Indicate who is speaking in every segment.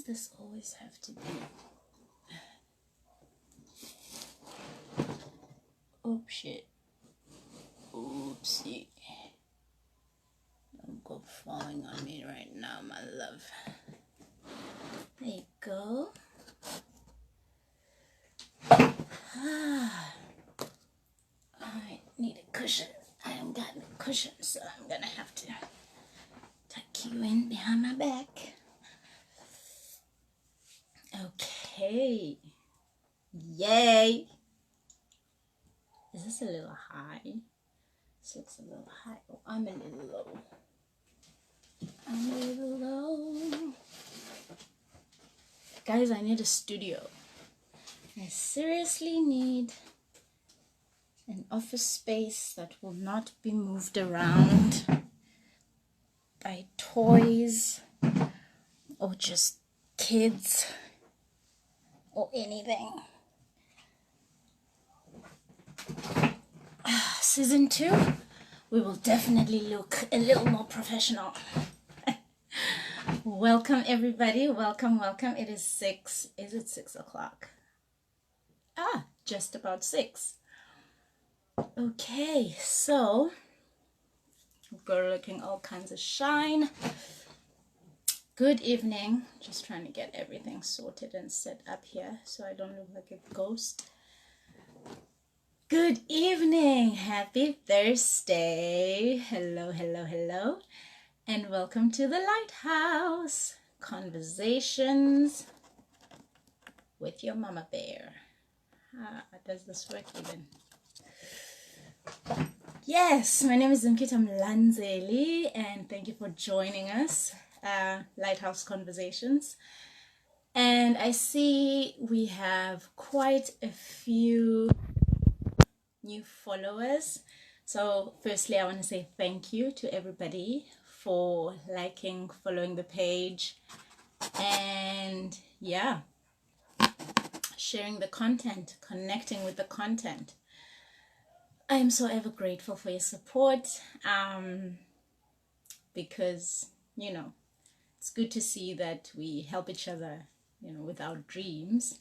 Speaker 1: does this always have to be? Oh shit. Oopsie. Don't go falling on me right now, my love. There you go. I need a cushion. I haven't got a cushion, so I'm gonna have to tuck you in behind my back. Okay. Yay. Is this a little high? This looks a little high. Oh, I'm a little low. I'm a little low. Guys, I need a studio. I seriously need an office space that will not be moved around by toys or just kids or anything. Season 2, we will definitely look a little more professional. Welcome everybody, welcome. It is 6, is it 6 o'clock? Just about 6. Okay, so girl looking all kinds of shine. Good evening. Just trying to get everything sorted and set up here so I don't look like a ghost. Good evening. Happy Thursday. Hello, and welcome to the Lighthouse Conversations with your mama bear. Does this work even? Yes, my name is Nkita Mlanzeli, and thank you for joining us, Lighthouse Conversations. And I see we have quite a few new followers. So firstly, I want to say thank you to everybody for liking, following the page, and yeah, sharing the content, connecting with the content. I am so ever grateful for your support, because, you know, it's good to see that we help each other, you know, with our dreams.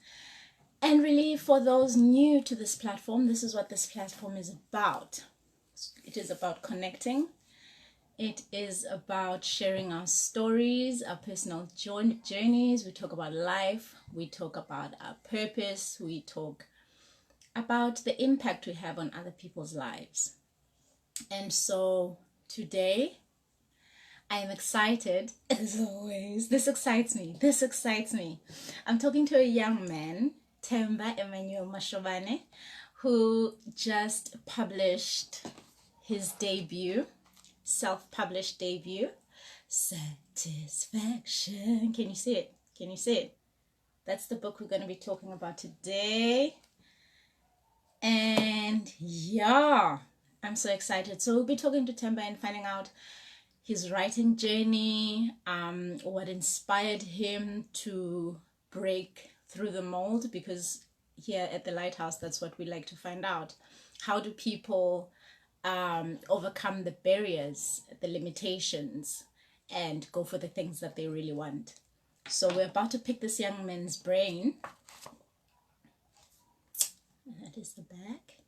Speaker 1: And really, for those new to this platform, this is what this platform is about. It is about connecting. It is about sharing our stories, our personal journeys. We talk about life. We talk about our purpose. We talk about the impact we have on other people's lives. And so today, I am excited, as always. This excites me. I'm talking to a young man, Themba Mashobane, who just published his debut, self-published debut, Satisfaction. Can you see it? That's the book we're going to be talking about today. And yeah, I'm so excited. So we'll be talking to Themba and finding out his writing journey, what inspired him to break through the mold, because here at the Lighthouse, that's what we like to find out. How do people overcome the barriers, the limitations, and go for the things that they really want? So we're about to pick this young man's brain. That is the back.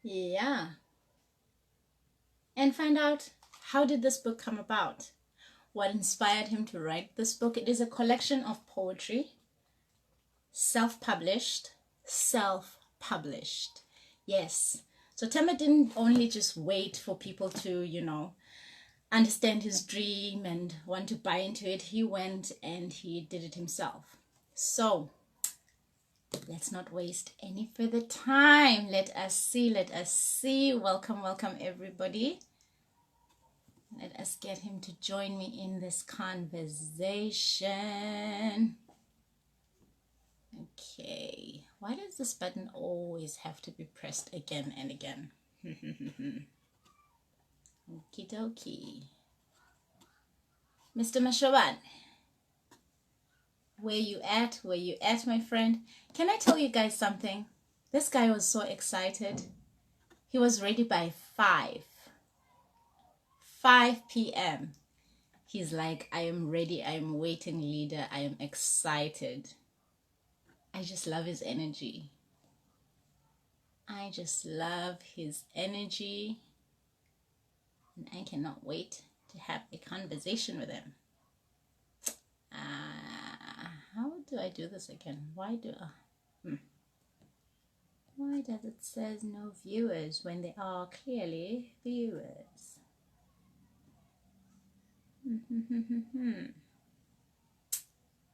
Speaker 1: Yeah. And find out, how did this book come about? What inspired him to write this book? It is a collection of poetry, self-published. Yes. So Themba didn't only just wait for people to, you know, understand his dream and want to buy into it. He went and he did it himself. So let's not waste any further time. Let us see. Welcome everybody. Let us get him to join me in this conversation. Okay. Why does this button always have to be pressed again and again? Okie dokie. Mr. Mashobane, where you at, my friend? Can I tell you guys something? This guy was so excited. He was ready by 5 p.m. He's like, I am ready, I am waiting, leader, I am excited. I just love his energy. I just love his energy. And I cannot wait to have a conversation with him. How do I do this again? Why does it says no viewers when there are clearly viewers?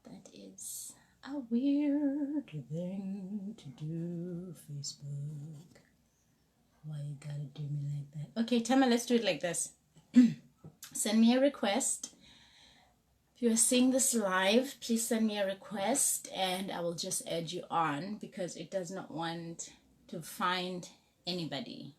Speaker 1: That is a weird thing to do, Facebook. Why you gotta do me like that? Okay, Themba, let's do it like this. Send me a request. If you are seeing this live, please send me a request and I will just add you on because it does not want to find anybody.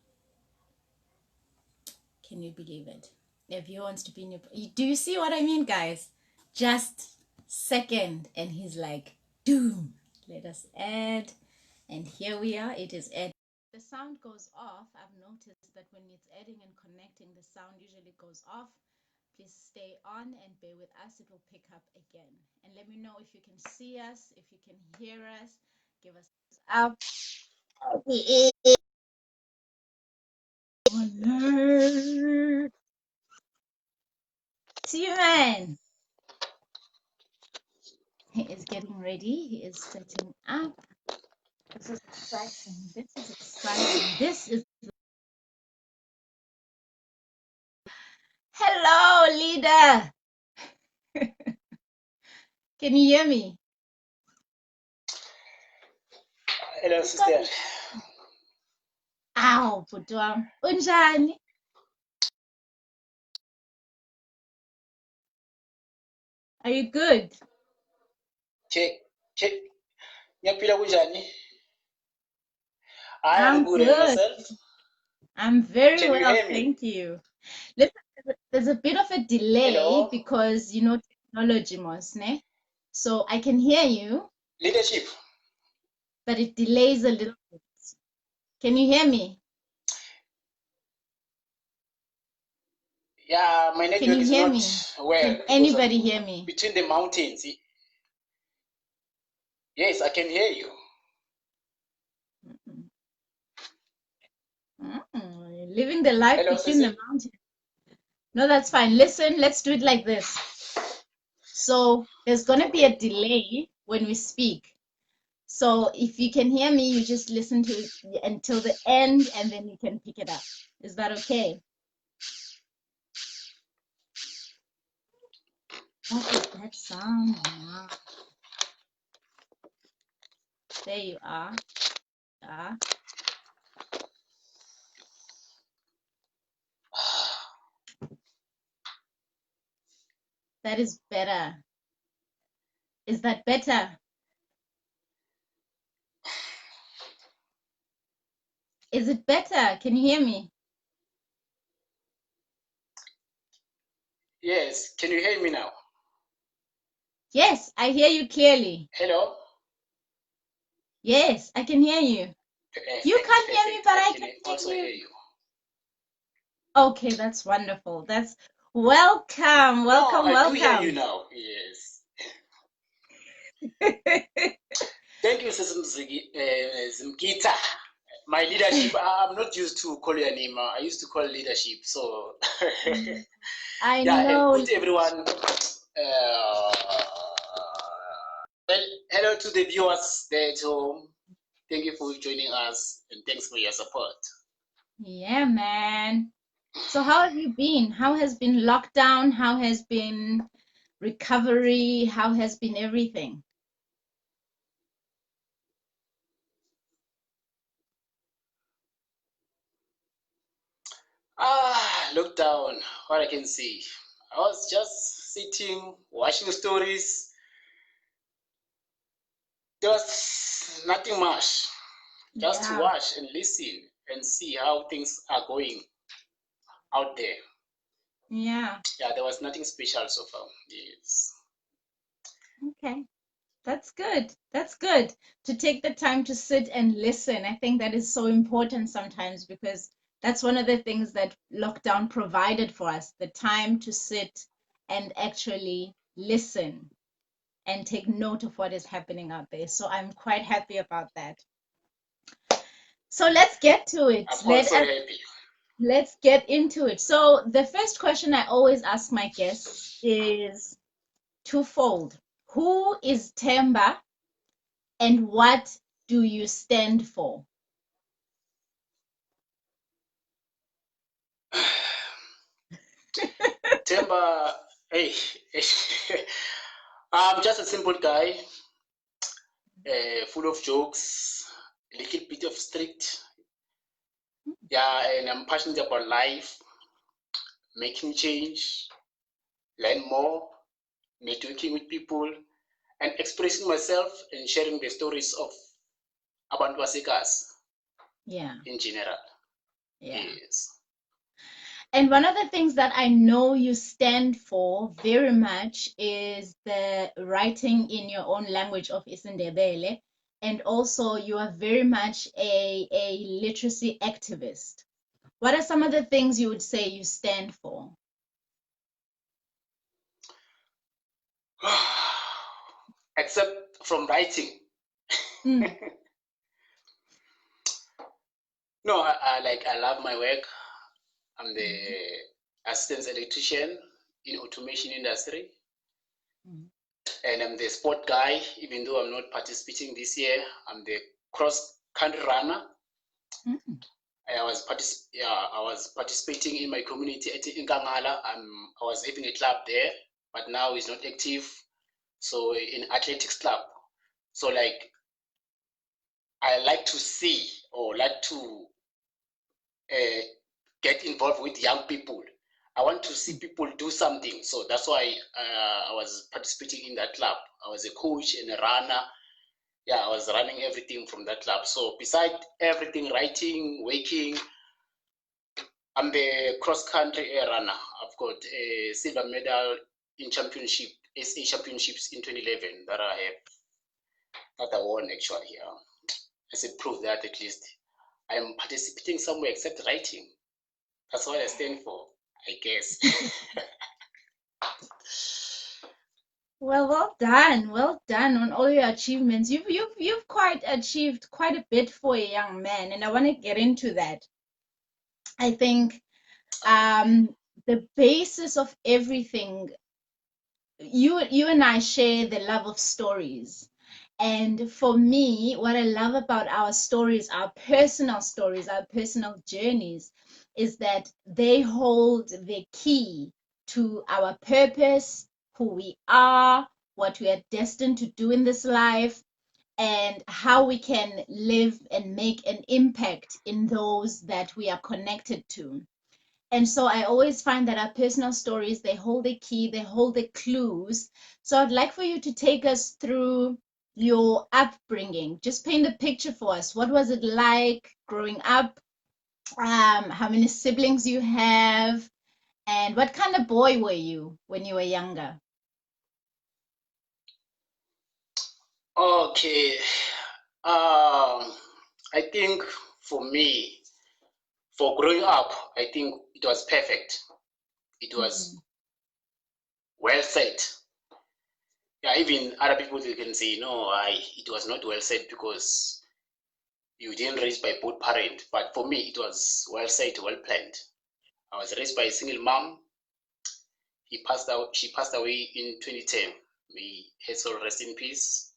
Speaker 1: Can you believe it? If he wants to be in your... Do you see what I mean, guys? Just second and he's like, doom. Let us add. And here we are. It is add. The sound goes off. I've noticed that when it's adding and connecting, the sound usually goes off. Please stay on and bear with us. It will pick up again. And let me know if you can see us, if you can hear us. Give us up. See you, man. He is getting ready. He is setting up. This is exciting. This is exciting. This is... Hello, leader. Can you hear me?
Speaker 2: Hello, sister.
Speaker 1: Ow, bhuti wami. Unjani? Are you good?
Speaker 2: Check. Ngiyaphila kunjani?
Speaker 1: I'm
Speaker 2: Good. And
Speaker 1: good.
Speaker 2: yourself?
Speaker 1: I'm very
Speaker 2: Can you
Speaker 1: well,
Speaker 2: hear me?
Speaker 1: thank you. Listen, there's a bit of a delay
Speaker 2: Hello?
Speaker 1: because, you know, technology, Mosne. So I can hear you,
Speaker 2: Leadership.
Speaker 1: but it delays a little bit. Can you hear me?
Speaker 2: Yeah, my
Speaker 1: Can
Speaker 2: network
Speaker 1: you
Speaker 2: is
Speaker 1: hear
Speaker 2: not
Speaker 1: me?
Speaker 2: well.
Speaker 1: Can anybody hear me?
Speaker 2: Between the mountains. Yes, I can hear you.
Speaker 1: You're living the life
Speaker 2: Hello,
Speaker 1: between
Speaker 2: sister.
Speaker 1: the mountains. No, that's fine. Listen, let's do it like this. So there's going to be a delay when we speak. So if you can hear me, you just listen to it until the end and then you can pick it up. Is that okay? What is that sound now? There you are. That is better. Is that better? Is it better? Can you hear me?
Speaker 2: Yes, can you hear me now?
Speaker 1: Yes, I hear you clearly.
Speaker 2: Hello?
Speaker 1: Yes, I can hear you. You can't hear me, but I can
Speaker 2: also
Speaker 1: hear
Speaker 2: hear
Speaker 1: you.
Speaker 2: you.
Speaker 1: Okay, that's wonderful. That's welcome.
Speaker 2: I do hear you now. Yes. Thank you, Sister Zimkita. My leadership, I'm not used to call your name. I used to call leadership. So,
Speaker 1: I
Speaker 2: yeah,
Speaker 1: know.
Speaker 2: and good everyone. Well, hello to the viewers there at home. Thank you for joining us and thanks for your support.
Speaker 1: Yeah, man. So how have you been? How has been lockdown? How has been recovery? How has been everything?
Speaker 2: Lockdown, what I can see. I was just sitting, watching stories. There was nothing much. Just to watch and listen and see how things are going out there.
Speaker 1: Yeah.
Speaker 2: Yeah, there was nothing special so far. Yes.
Speaker 1: Okay. That's good. That's good to take the time to sit and listen. I think that is so important sometimes because that's one of the things that lockdown provided for us, the time to sit and actually listen and take note of what is happening out there. So I'm quite happy about that. So let's get to it.
Speaker 2: I'm also happy.
Speaker 1: Let's get into it. So the first question I always ask my guests is twofold. Who is Themba and what do you stand for?
Speaker 2: Themba, hey, I'm just a simple guy, full of jokes, a little bit of strict. Yeah, and I'm passionate about life, making change, learn more, networking with people, and expressing myself and sharing the stories of abantu basekhaya
Speaker 1: Yeah.
Speaker 2: in general.
Speaker 1: Yeah.
Speaker 2: Yes.
Speaker 1: And one of the things that I know you stand for very much is the writing in your own language of isiNdebele. And also, you are very much a literacy activist. What are some of the things you would say you stand for?
Speaker 2: Except from writing.
Speaker 1: Mm.
Speaker 2: No, I love my work. I'm the assistant electrician in automation industry.
Speaker 1: Mm.
Speaker 2: And I'm the sport guy, even though I'm not participating this year. I'm the cross country runner.
Speaker 1: Mm.
Speaker 2: I was participating in my community in Kangala. I was having a club there, but now it's not active. So in athletics club. So like I like to see or like to get involved with young people. I want to see people do something. So that's why I was participating in that club. I was a coach and a runner. Yeah, I was running everything from that club. So beside everything, writing, waking, I'm the cross-country runner. I've got a silver medal in championship, SA championships in 2011 that I won actually. Yeah. As a proof that at least I'm participating somewhere except writing. That's what I stand for, I guess.
Speaker 1: Well done on all your achievements. You've quite achieved quite a bit for a young man, and I want to get into that. I think the basis of everything, you and I share the love of stories. And for me, what I love about our stories, our personal journeys, is that they hold the key to our purpose, who we are, what we are destined to do in this life, and how we can live and make an impact in those that we are connected to. And so I always find that our personal stories, they hold the key, they hold the clues. So I'd like for you to take us through your upbringing. Just paint a picture for us. What was it like growing up? How many siblings you have? And what kind of boy were you when you were younger?
Speaker 2: Okay. I think for me, for growing up, I think it was perfect. It was well said. Yeah, even other people they can say, no, it was not well said because you didn't raise by both parents. But for me, it was well said, well planned. I was raised by a single mom. She passed away in 2010. May her soul rest in peace.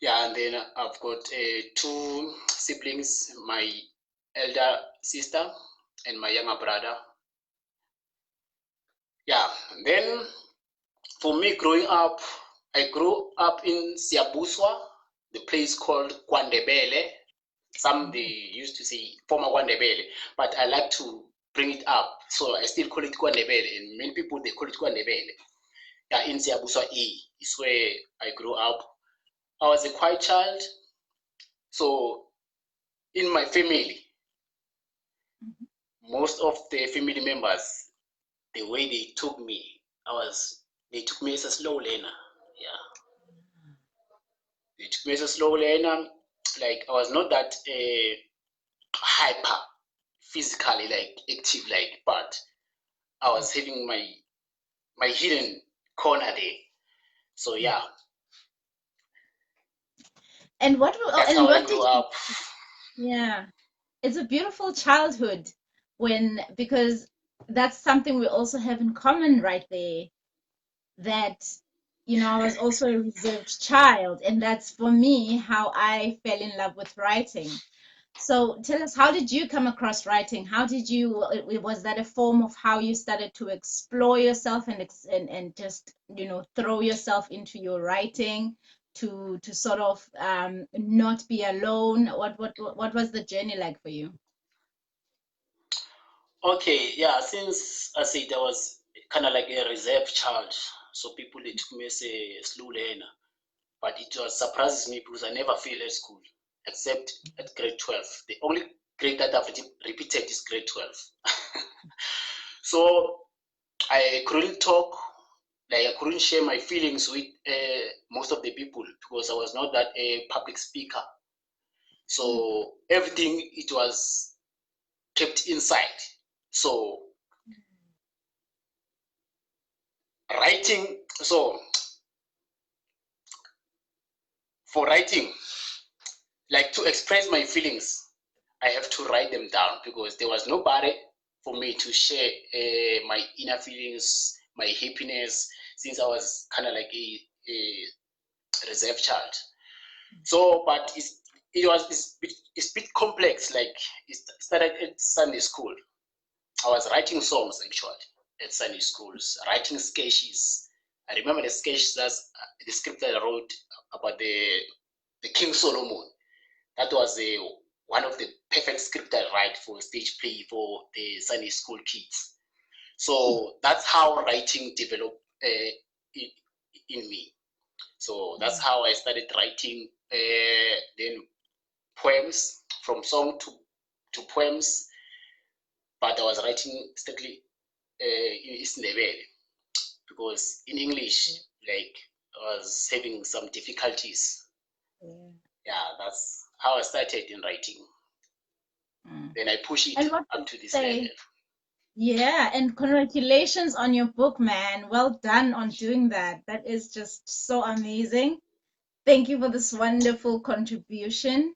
Speaker 2: Yeah, and then I've got two siblings, my elder sister and my younger brother. Yeah, and then for me growing up, I grew up in Siabuswa, the place called Kwandebele. Some they used to say former Kwandebele, but I like to bring it up. So I still call it Kwandebele, and many people they call it Kwandebele. Yeah, in Siabuswa E is where I grew up. I was a quiet child, so in my family, most of the family members, the way they took me, they took me as a slow learner. Yeah, they took me as a slow learner. Like I was not that hyper physically like active like, but I was having my my hidden corner there. So yeah,
Speaker 1: And
Speaker 2: that's how I
Speaker 1: what
Speaker 2: grew
Speaker 1: did you,
Speaker 2: up.
Speaker 1: yeah, it's a beautiful childhood because that's something we also have in common right there. That, I was also a reserved child, and that's for me how I fell in love with writing. So tell us, how did you come across writing? How did you, was that a form of how you started to explore yourself and just, throw yourself into your writing to sort of not be alone? What was the journey like for you?
Speaker 2: Okay, yeah, since I said I was kind of like a reserved child, so people they took me as a slow learner. But it was surprises me because I never failed at school, except at grade 12. The only grade that I've repeated is grade 12. So I couldn't talk, like I couldn't share my feelings with most of the people because I was not that a public speaker.
Speaker 1: Mm,
Speaker 2: So everything it was kept inside. So writing, so for writing, like to express my feelings, I have to write them down because there was nobody for me to share my inner feelings, my happiness, since I was kind of like a reserved child. So, but it's bit complex. Like it started at Sunday school. I was writing songs actually at Sunday schools, writing sketches. I remember the sketch that's the script that I wrote about the King Solomon. That was one of the perfect script I write for stage play for the Sunday school kids. So that's how writing developed in me. So that's
Speaker 1: mm,
Speaker 2: how I started writing then poems from song to poems, but I was writing strictly in Isindebele because in English,
Speaker 1: yeah,
Speaker 2: like I was having some difficulties.
Speaker 1: yeah.
Speaker 2: Yeah, that's how I started in writing.
Speaker 1: Mm.
Speaker 2: Then I push it
Speaker 1: And what would
Speaker 2: up to
Speaker 1: you
Speaker 2: this level.
Speaker 1: say? Yeah, and congratulations on your book, man. Well done on doing that. That is just so amazing. Thank you for this wonderful contribution.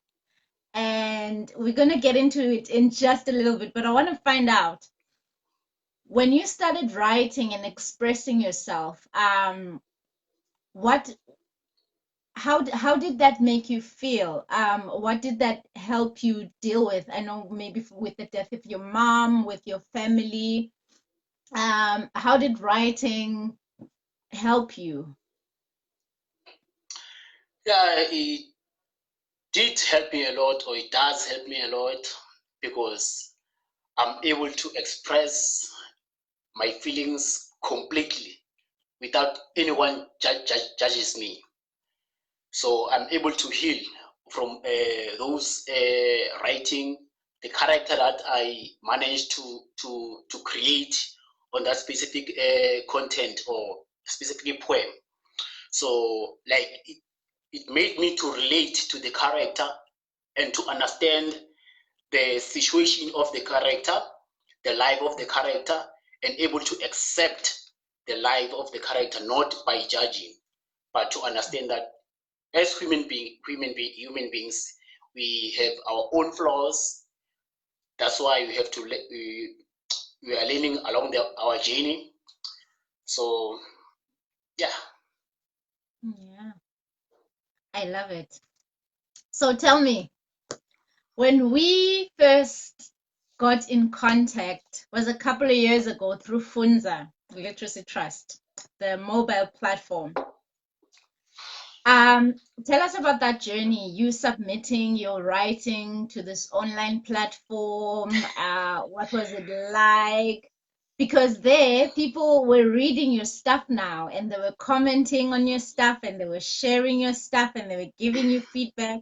Speaker 1: And we're going to get into it in just a little bit, but I want to find out when you started writing and expressing yourself, what how did that make you feel? What did that help you deal with? I know maybe with the death of your mom, with your family. How did writing help you?
Speaker 2: Yeah, it did help me a lot, or it does help me a lot, because I'm able to express my feelings completely without anyone judges me. So I'm able to heal from those writing the character that I managed to create on that specific content or specific poem. So like it made me to relate to the character and to understand the situation of the character, the life of the character, and able to accept the life of the character not by judging, but to understand that as human beings, we have our own flaws. That's why we have to we are learning along our journey. So yeah,
Speaker 1: Yeah, I love it. So tell me, when we first got in contact was a couple of years ago through Funza, Literacy Trust, the mobile platform. Tell us about that journey, you submitting your writing to this online platform. What was it like? Because there, people were reading your stuff now and they were commenting on your stuff and they were sharing your stuff and they were giving you feedback.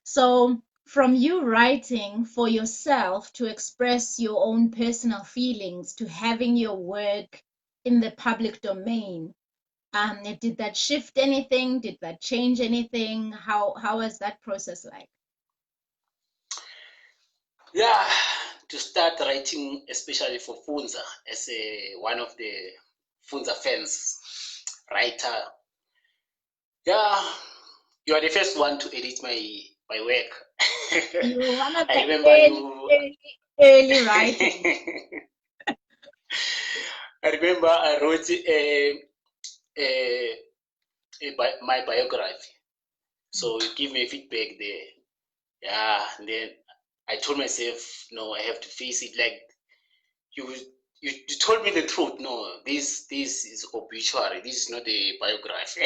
Speaker 1: So, from you writing for yourself to express your own personal feelings to having your work in the public domain, did that shift anything? Did that change anything? How was that process like?
Speaker 2: yeah. To start writing, especially for Funza as one of the Funza fans, writer. Yeah, you are the first one to edit my work.
Speaker 1: You're one of
Speaker 2: I
Speaker 1: the
Speaker 2: remember you.
Speaker 1: early writers.
Speaker 2: I remember I wrote a, my biography. So you give me feedback there. Yeah, and then I told myself, no, I have to face it. Like you, you told me the truth. No, this is obituary. This is not a biography.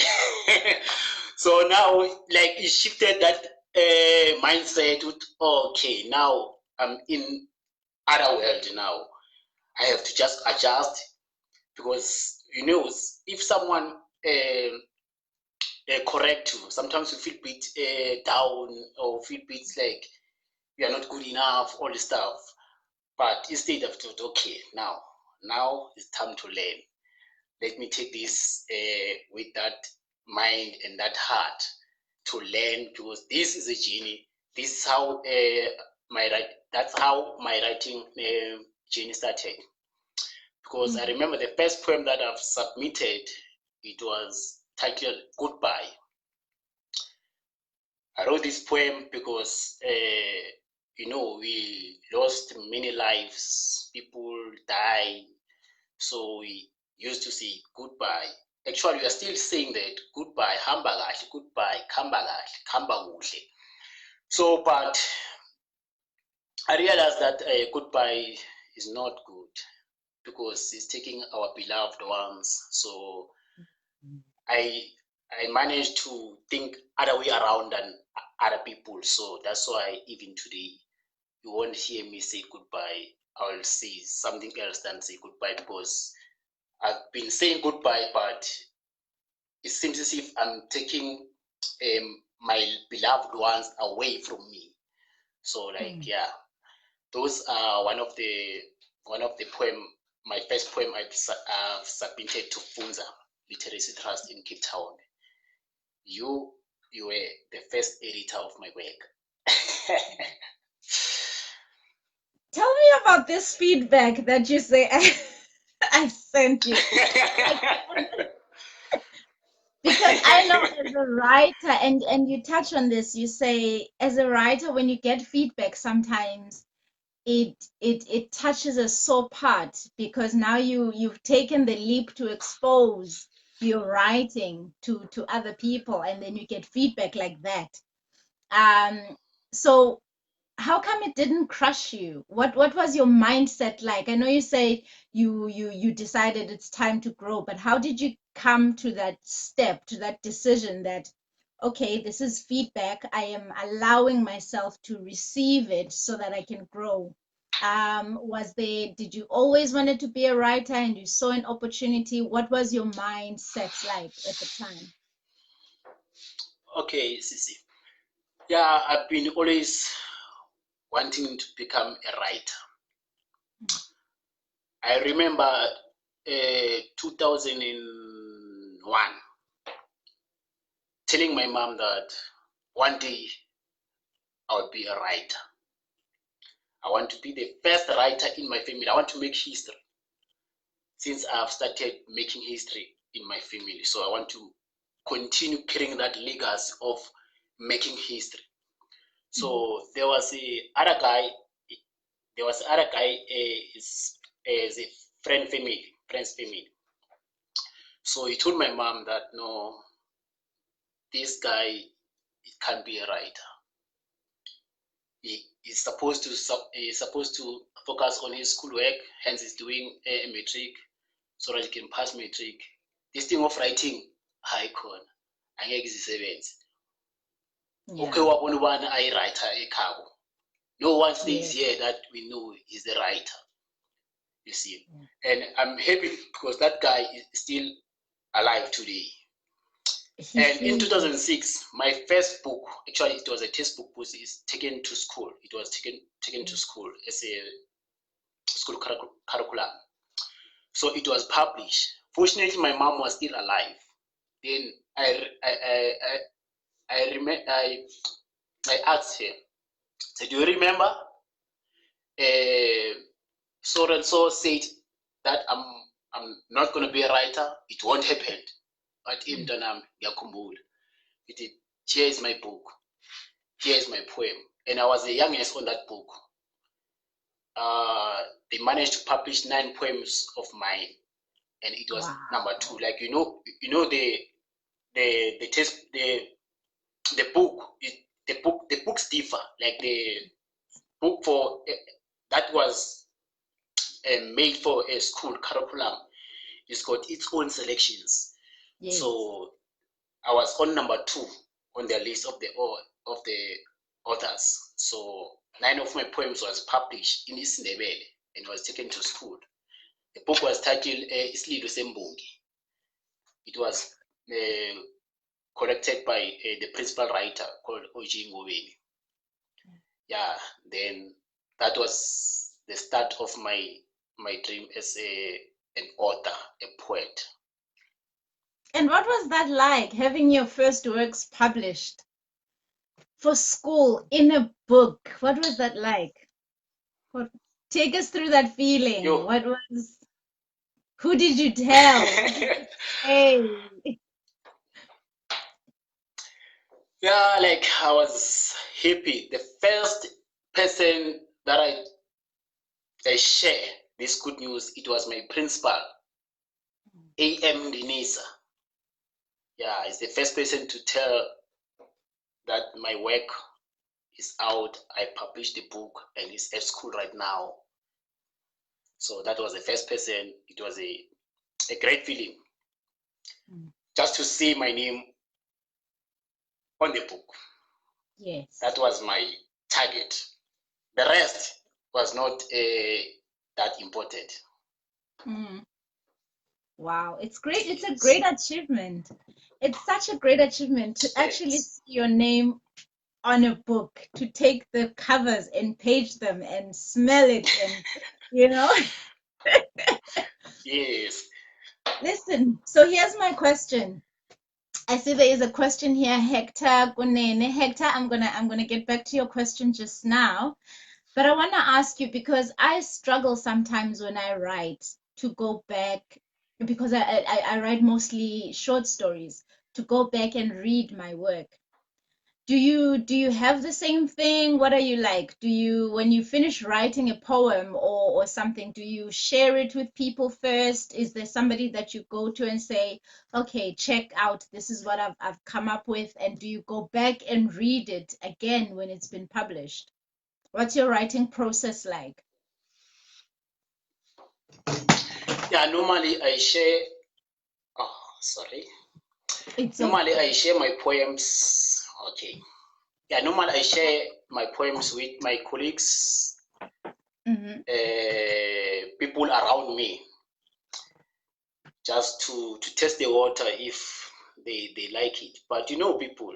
Speaker 2: So now, like, it shifted that mindset. With, okay, now I'm in other world now. I have to just adjust because if someone correct you, sometimes you feel a bit down or feel a bit like you are not good enough, all this stuff. But instead of thought, okay, now it's time to learn. Let me take this with that mind and that heart to learn because this is a journey. This is how that's how my writing journey started. Because I remember the first poem that I've submitted, it was titled Goodbye. I wrote this poem because we lost many lives, people die, so we used to say goodbye. Actually, we are still saying that goodbye, hamba kahle, goodbye, khamba kahle, khamba kuhle. So, but I realized that goodbye is not good because it's taking our beloved ones. So I managed to think other way around than other people. So that's why even today you won't hear me say goodbye. I'll say something else than say goodbye because I've been saying goodbye, but it seems as if I'm taking my beloved ones away from me. So like yeah, those are one of the poem. My first poem I've submitted to Funza Literacy Trust in Cape Town. You were the first editor of my work.
Speaker 1: Tell me about this feedback that you say I sent you. Because I know as a writer, and you touch on this, you say as a writer, when you get feedback, sometimes it touches a sore part because now you've taken the leap to expose your writing to other people, and then you get feedback like that. So how come it didn't crush you? What was your mindset like? I know you say you decided it's time to grow, but how did you come to that step, to that decision that okay, this is feedback. I am allowing myself to receive it so that I can grow. Did you always wanted to be a writer and you saw an opportunity? What was your mindset like at the time?
Speaker 2: Okay, Sisi. Yeah, I've been always wanting to become a writer. I remember 2001 telling my mom that one day I'll be a writer. I want to be the first writer in my family. I want to make history since I've started making history in my family. So I want to continue carrying that legacy of making history. So there was other guy. Is a friend's family. So he told my mom that no, this guy can't be a writer. He's supposed to focus on his schoolwork. Hence, he's doing a matric so that he can pass matric. This thing of writing, icon, angeke zisebenze. Okay, wabona ubani ayi-writer ekhabo. No one stays here that we know is the writer. You see, and I'm happy because that guy is still alive today. And in 2006, my first book, actually it was a textbook, is taken to school. It was taken to school as a school curriculum. So it was published. Fortunately, my mom was still alive. Then I asked her, so do you remember? So and so said that I'm not going to be a writer. It won't happen. But imntanam ngiyakhumbula. Here is my book. Here is my poem. And I was the youngest on that book. They managed to publish 9 poems of mine, and it was number 2. Like the books differ. Like the book for that was made for a school curriculum. It's got its own selections. Yes. So I was on number 2 on the list of the authors. So 9 of my poems was published in isiNdebele and was taken to school. The book was titled Isililo Sembongi. It was collected by the principal writer called Oji Ngobeni. Yeah, then that was the start of my dream as an author, a poet.
Speaker 1: And what was that like, having your first works published for school in a book? What was that like? Take us through that feeling. Who did you tell? Hey.
Speaker 2: Yeah, like I was happy. The first person that I share this good news, it was my principal, A.M. Denisa. Yeah, it's the first person to tell that my work is out. I published the book and it's at school right now. So that was the first person. It was a great feeling just to see my name on the book.
Speaker 1: Yes.
Speaker 2: That was my target. The rest was not that important.
Speaker 1: Wow, it's great. It's a great achievement. It's such a great achievement to actually see your name on a book, to take the covers and page them and smell it and,
Speaker 2: Yes.
Speaker 1: Listen, so here's my question. I see there is a question here, Hector Gunene. Hector, I'm gonna get back to your question just now, but I want to ask you, because I struggle sometimes when I write to go back, because I write mostly short stories, to go back and read my work. Do you have the same thing? What are you like? When you finish writing a poem or something, do you share it with people first? Is there somebody that you go to and say, okay, check out, this is what I've come up with? And do you go back and read it again when it's been published? What's your writing process like?
Speaker 2: Yeah, normally I share. Normally I share my poems. Okay. Yeah, normally I share my poems with my colleagues, people around me, just to test the water if they like it. But people,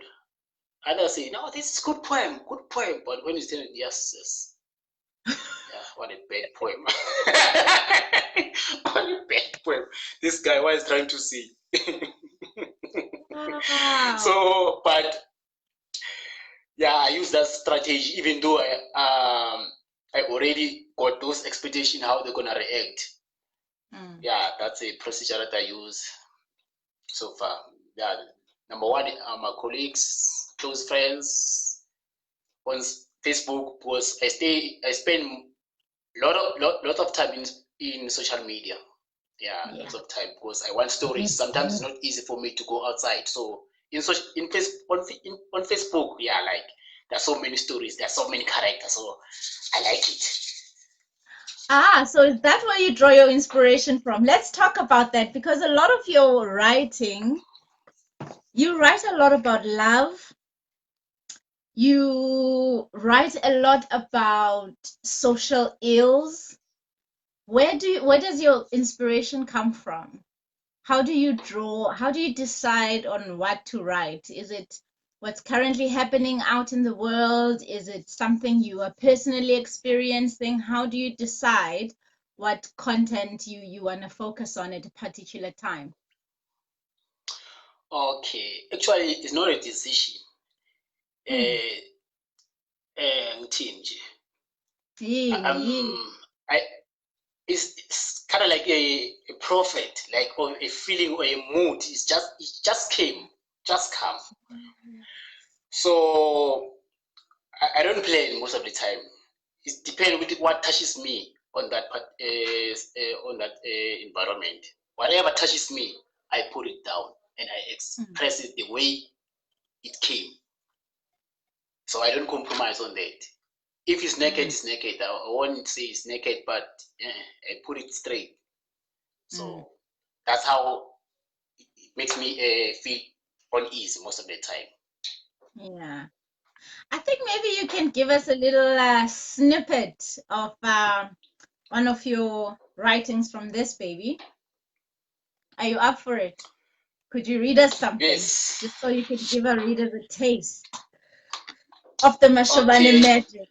Speaker 2: others say, no, this is good poem. But when you say, yes. Yeah, what a bad poem. What a bad poem. This guy, what is trying to say?
Speaker 1: Wow.
Speaker 2: So, but yeah, I use that strategy, even though I already got those expectations how they're gonna react. Yeah, that's a procedure that I use so far. Yeah, number one, my colleagues, close friends on Facebook, because I spend lot of time in social media. Yeah, lots of time, because I want stories. Sometimes it's not easy for me to go outside. So on Facebook, yeah, like there's so many stories, there's so many characters, so I like it.
Speaker 1: So is that where you draw your inspiration from? Let's talk about that, because a lot of your writing, you write a lot about love. You write a lot about social ills. Where does your inspiration come from? How do you draw? How do you decide on what to write? Is it what's currently happening out in the world? Is it something you are personally experiencing? How do you decide what content you want to focus on at a particular time?
Speaker 2: Okay, actually, it's not a decision. it's kind of like a prophet, like, or a feeling or a mood. It just came, just come. So I don't plan most of the time. It depends with what touches me on that environment. Whatever touches me, I put it down and I express it the way it came. So I don't compromise on that. If it's naked, it's naked. I won't say it's naked, but I put it straight. So that's how it makes me feel uneasy most of the time.
Speaker 1: Yeah. I think maybe you can give us a little snippet of one of your writings from this, baby. Are you up for it? Could you read us something?
Speaker 2: Yes.
Speaker 1: Just so you can give our readers a taste of the Mashobane
Speaker 2: Okay.
Speaker 1: magic.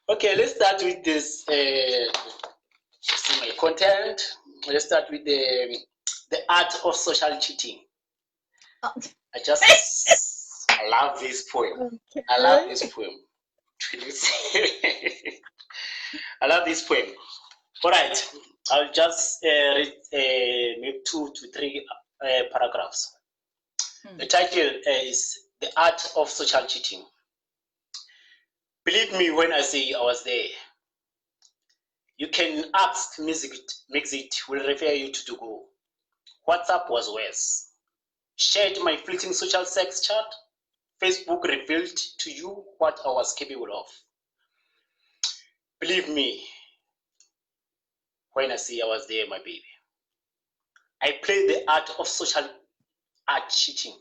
Speaker 2: Okay, let's start with this. My content. Let's start with the art of social cheating.
Speaker 1: Oh.
Speaker 2: I love this poem.
Speaker 1: Okay.
Speaker 2: I love this poem. I love this poem. All right, I'll just read maybe 2 to 3 paragraphs. The title is The Art of Social Cheating. Believe me when I say I was there. You can ask Mixit will refer you to go. WhatsApp was worse. Shared my fleeting social sex chat. Facebook revealed to you what I was capable of. Believe me when I say I was there, my baby. I played the art of social art cheating.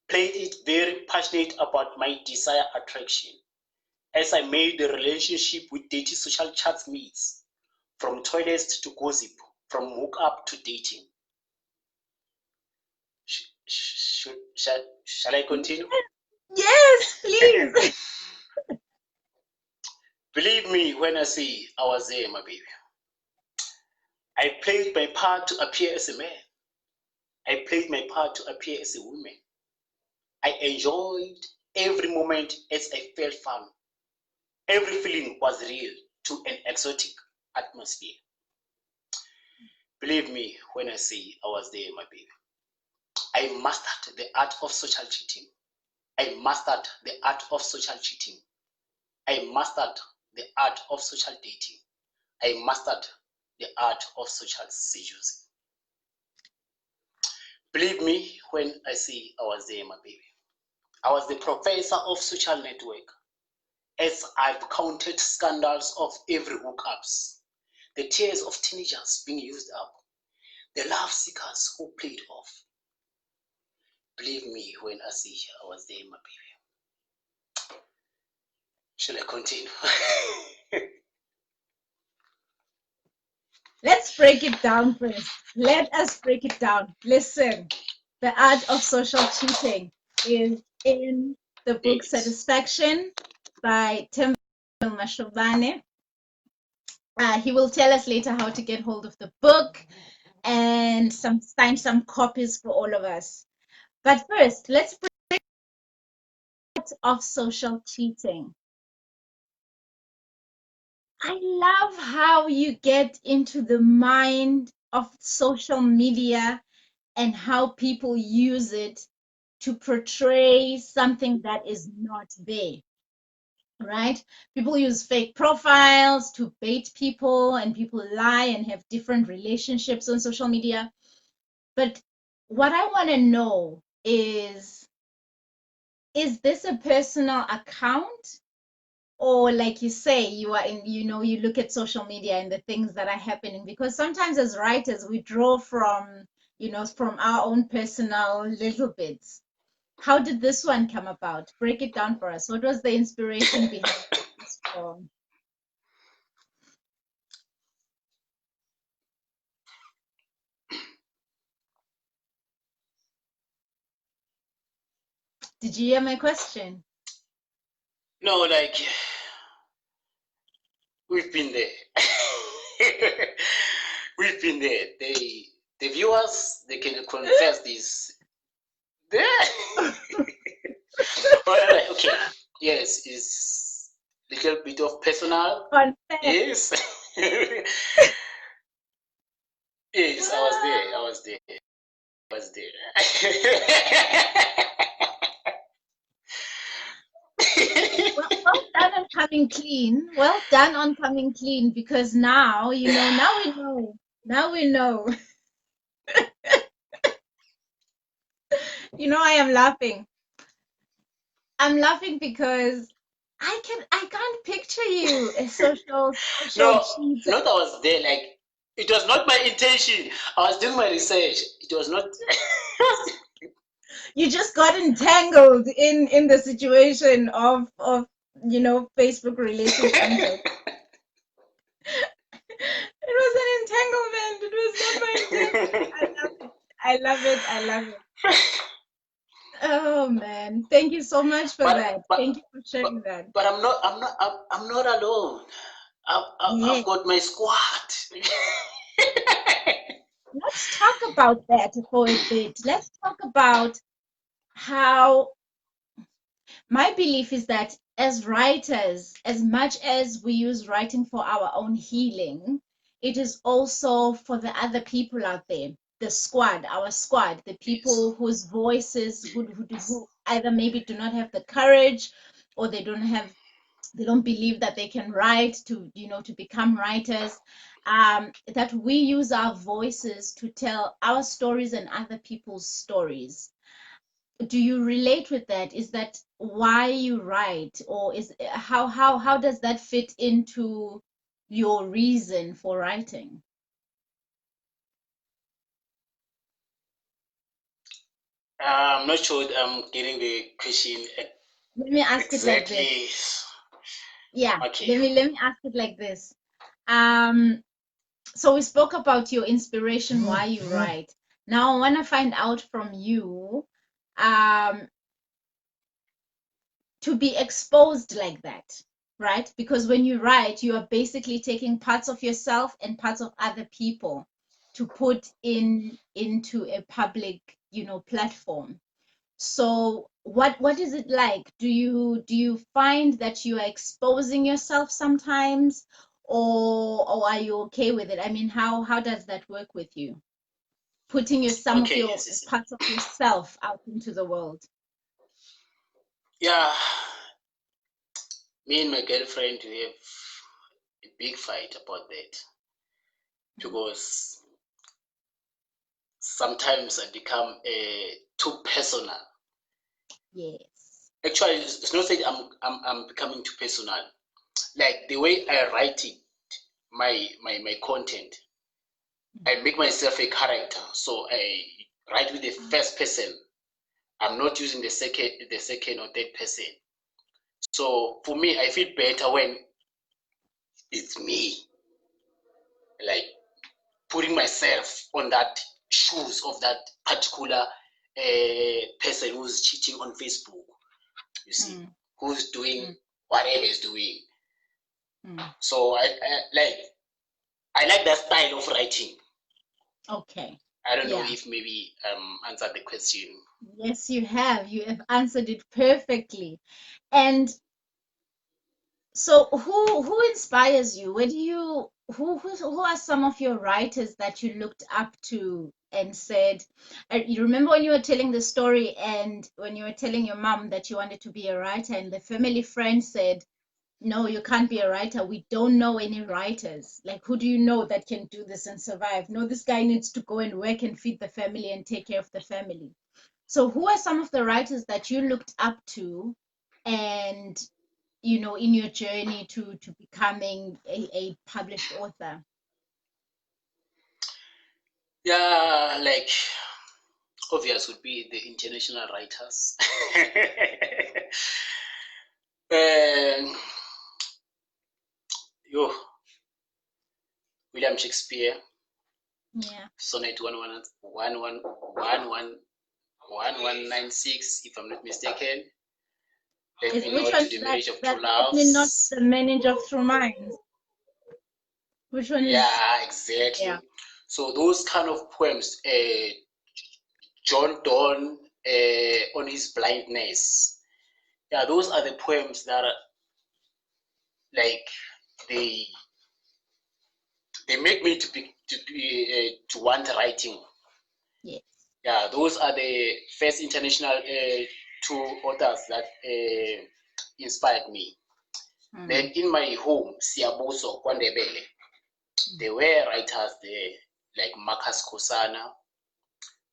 Speaker 2: Played it very passionate about my desire attraction. As I made the relationship with dirty social chat mates, from toilets to gossip, from hookup to dating. Shall I continue?
Speaker 1: Yes, please.
Speaker 2: Believe me when I say I was there, my baby. I played my part to appear as a man. I played my part to appear as a woman. I enjoyed every moment as I felt fun. Every feeling was real to an exotic atmosphere. Believe me when I say I was there, my baby. I mastered the art of social cheating. I mastered the art of social cheating. I mastered the art of social dating. I mastered the art of social seducing. Believe me when I say I was there, my baby. I was the professor of social network. As I've counted scandals of every hookups, the tears of teenagers being used up, the love seekers who played off. Believe me when I say I was there, my baby. Shall I continue?
Speaker 1: Let's break it down first. Let us break it down. Listen, The Art of Social Cheating is in the book
Speaker 2: Yes.
Speaker 1: Satisfaction by Themba Mashobane. He will tell us later how to get hold of the book and find some copies for all of us. But first, let's break it of social cheating. I love how you get into the mind of social media and how people use it to portray something that is not there, right? People use fake profiles to bait people, and people lie and have different relationships on social media. But what I want to know is this a personal account? Or like you say, you are in, you look at social media and the things that are happening, because sometimes as writers we draw from, from our own personal little bits. How did this one come about? Break it down for us. What was the inspiration behind this poem? Did you hear my question?
Speaker 2: No, like, we've been there. We've been there. The viewers, they can confess this. All right, okay. Yes, is little bit of personal.
Speaker 1: Confess.
Speaker 2: Yes. Yes, I was there. I was there. I was there.
Speaker 1: Well done on coming clean. Well done on coming clean, because now, now we know. Now we know. I am laughing. I'm laughing because I can't picture you a social
Speaker 2: No,
Speaker 1: cheater.
Speaker 2: not I was there. Like, it was not my intention. I was doing my research. It was not.
Speaker 1: You just got entangled in the situation of Facebook relations uncle. It was an entanglement. It was not my intention. I love it. I love it. I love it. Oh man, thank you so much for
Speaker 2: but
Speaker 1: that.
Speaker 2: but
Speaker 1: Thank you for
Speaker 2: but
Speaker 1: sharing that.
Speaker 2: but I'm not alone.
Speaker 1: Yeah,
Speaker 2: I've got my squad.
Speaker 1: let's talk about that for a bit. Let's talk about how my belief is that as writers, as much as we use writing for our own healing, it is also for the other people out there, the squad, our squad, the
Speaker 2: Yes.
Speaker 1: people whose voices who either maybe do not have the courage, or they don't believe that they can write to become writers. That we use our voices to tell our stories and other people's stories. Do you relate with that? Is that why you write, or is how does that fit into your reason for writing?
Speaker 2: I'm not sure I'm getting the question
Speaker 1: Let me ask it like this.
Speaker 2: exactly.
Speaker 1: Yeah,
Speaker 2: Okay.
Speaker 1: let me ask it like this. So we spoke about your inspiration, why you write. Now I want to find out from you, um, to be exposed like that, right? Because when you write, you are basically taking parts of yourself and parts of other people to put into a public, platform. So what is it like? Do you find that you are exposing yourself sometimes, or are you okay with it? I mean, how does that work with you? Putting some of
Speaker 2: Okay.
Speaker 1: your
Speaker 2: Yes. Yes.
Speaker 1: parts of yourself out into the world.
Speaker 2: Yeah. Me and my girlfriend, we have a big fight about that because sometimes I become too personal.
Speaker 1: Yes.
Speaker 2: Actually, it's not that I'm becoming too personal. Like the way I write it, my content, I make myself a character. So I write with the first person. I'm not using the second or third person. So for me, I feel better when it's me, like putting myself on that shoes of that particular person who's cheating on Facebook. You see,
Speaker 1: Mm,
Speaker 2: who's doing
Speaker 1: mm,
Speaker 2: whatever is doing.
Speaker 1: mm.
Speaker 2: So I like that style of writing.
Speaker 1: Okay.
Speaker 2: I don't know
Speaker 1: Yeah.
Speaker 2: if maybe answered the question.
Speaker 1: Yes, you have. You have answered it perfectly. And so who inspires you? Where do you who are some of your writers that you looked up to and said, you remember when you were telling the story, and when you were telling your mom that you wanted to be a writer, and the family friend said, no, you can't be a writer. We don't know any writers. Like, who do you know that can do this and survive? No, this guy needs to go and work and feed the family and take care of the family. So, who are some of the writers that you looked up to, and in your journey to becoming a published author?
Speaker 2: Yeah, like obvious would be the international writers. um, yo, William Shakespeare,
Speaker 1: Yeah.
Speaker 2: sonnet 1196, if I'm not mistaken. Let me
Speaker 1: Which
Speaker 2: know to
Speaker 1: one's
Speaker 2: the
Speaker 1: that?
Speaker 2: marriage of two
Speaker 1: Let me not
Speaker 2: loves.
Speaker 1: the manage of through minds. Which one is?
Speaker 2: Yeah,
Speaker 1: Yeah.
Speaker 2: exactly. So those kind of poems, John Donne on his blindness. Yeah, those are the poems that like they make me to want writing.
Speaker 1: Yes.
Speaker 2: Yeah, those are the first international two authors that inspired me. Then in my home, Siabuso, Kwandebele, there were writers there like Marcus Kusana,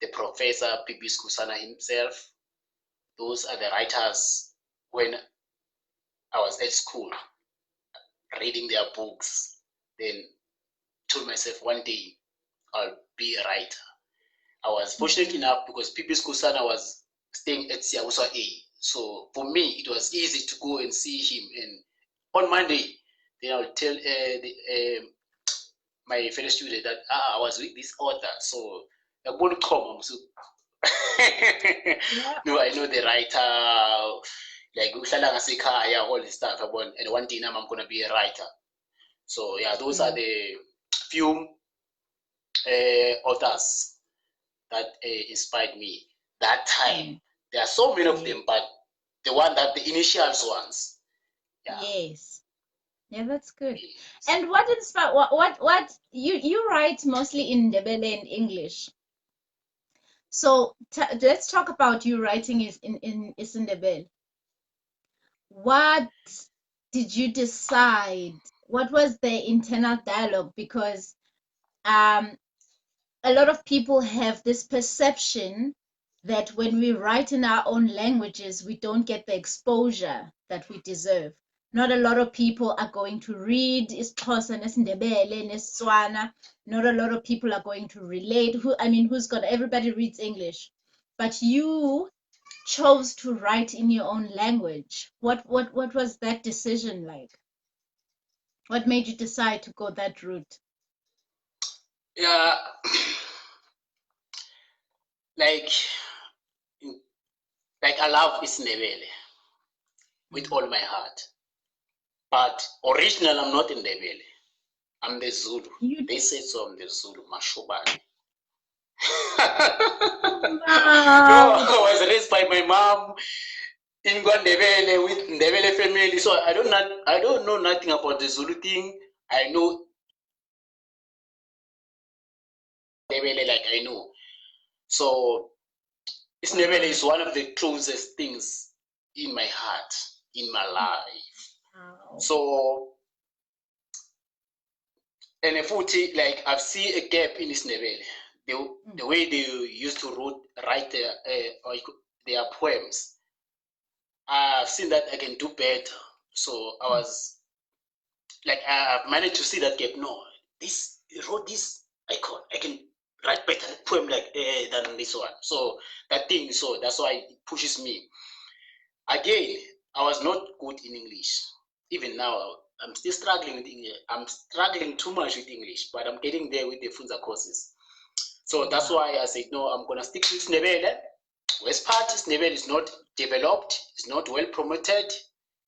Speaker 2: the professor P.B. Kusana himself. Those are the writers when I was at school, reading their books. Then told myself one day I'll be a writer. I was fortunate enough because P.B. Kusana was staying at Siabuso A. So for me, it was easy to go and see him. And on Monday, then I'll tell my fellow student that I was with this author. So I won't come. So
Speaker 1: Yeah.
Speaker 2: no, I know the writer, like uhlala ngasekhaya, all this stuff. And one day I'm gonna be a writer. So yeah, those are the few authors that inspired me that time. There are so many of them, but the one that the initials ones. Yeah.
Speaker 1: Yes. Yeah, that's good. And what inspired what you write mostly in Ndebele and English. So let's talk about you writing is in Isindebele. What did you decide? What was the internal dialogue? Because a lot of people have this perception that when we write in our own languages, we don't get the exposure that we deserve. Not a lot of people are going to read isiXhosa nesiNdebele nesiTswana. Not a lot of people are going to relate. Everybody reads English. But you chose to write in your own language. What was that decision like? What made you decide to go that route?
Speaker 2: Yeah, like I love Isindebele with all my heart. But original, I'm not in Ndebele. I'm the Zulu. They say so. I'm the Zulu, Mashobane. No, I was raised by my mom in Ndebele with Ndebele family. So I don't know nothing about the Zulu thing. I know Ndebele like I know. So Ndebele is one of the closest things in my heart, in my life.
Speaker 1: Wow.
Speaker 2: So and like I've seen a gap in Isindebele. The way they used to write their poems. I've seen that I can do better. So I was like, I've managed to see that gap. No, this wrote this icon. I can write better poem like than this one. So that thing. So that's why it pushes me. Again, I was not good in English. Even now, I'm still struggling with English. I'm struggling too much with English, but I'm getting there with the Funza courses. So that's why I said, no, I'm going to stick with Ndebele. West part Isindebele is not developed, it's not well promoted,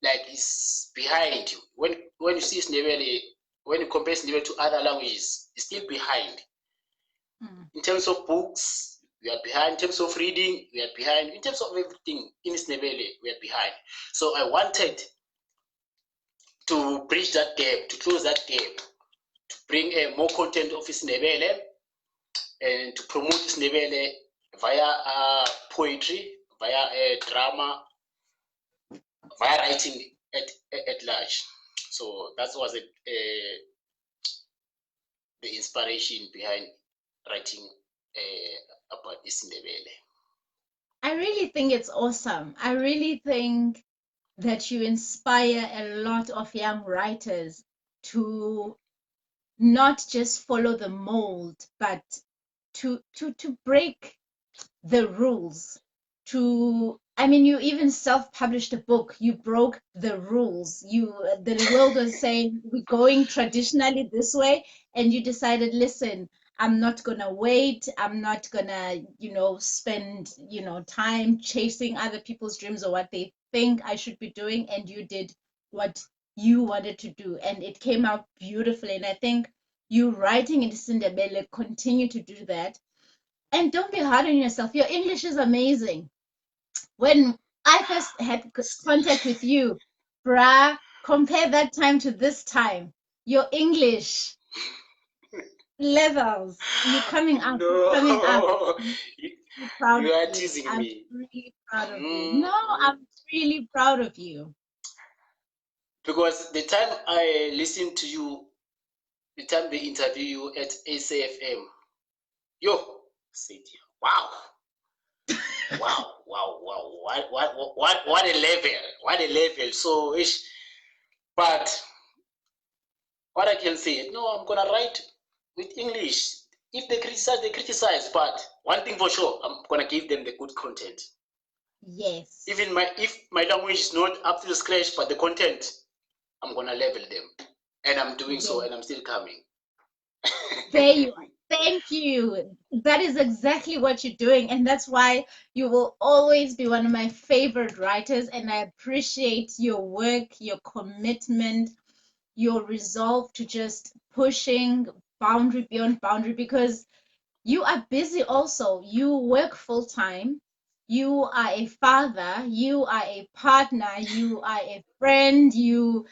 Speaker 2: like it's behind you. When you see Isindebele, when you compare Isindebele to other languages, it's still behind. In terms of books, we are behind. In terms of reading, we are behind. In terms of everything in Isindebele, we are behind. So I wanted to bridge that gap, to close that gap, to bring more content of Isindebele and to promote Isindebele via poetry, via drama, via writing at large. So that was the inspiration behind writing about Isindebele.
Speaker 1: I really think it's awesome. I really think that you inspire a lot of young writers to not just follow the mold, but to break the rules. You even self-published a book. You broke the rules. The world was saying we're going traditionally this way, and you decided, listen, I'm not gonna wait. I'm not gonna, spend, time chasing other people's dreams or what they think I should be doing. And you did what you wanted to do, and it came out beautifully. And I think you writing in Sindebele continue to do that. And don't be hard on yourself. Your English is amazing. When I first had contact with you, bruh, Compare that time to this time. Your English levels, you coming up, you coming up.
Speaker 2: No,
Speaker 1: I'm
Speaker 2: you,
Speaker 1: really proud
Speaker 2: you
Speaker 1: of
Speaker 2: are
Speaker 1: you.
Speaker 2: teasing
Speaker 1: I'm
Speaker 2: me.
Speaker 1: really proud of you.
Speaker 2: Mm,
Speaker 1: No,
Speaker 2: mm.
Speaker 1: I'm really proud of you.
Speaker 2: Because the time I listened to you, the time they interview you at ACFM, yo, said, wow, wow, what a level, what a level. So, but what I can say, no, I'm gonna write with English. If they criticize, they criticize. But one thing for sure, I'm gonna give them the good content.
Speaker 1: Yes.
Speaker 2: Even if my language is not up to the scratch, but the content, I'm gonna level them, and I'm doing so,
Speaker 1: Yes.
Speaker 2: and I'm still coming.
Speaker 1: There you are. Thank you. That is exactly what you're doing. And that's why you will always be one of my favorite writers. And I appreciate your work, your commitment, your resolve to just pushing boundary beyond boundary because you are busy also. You work full time. You are a father. You are a partner. You are a friend. You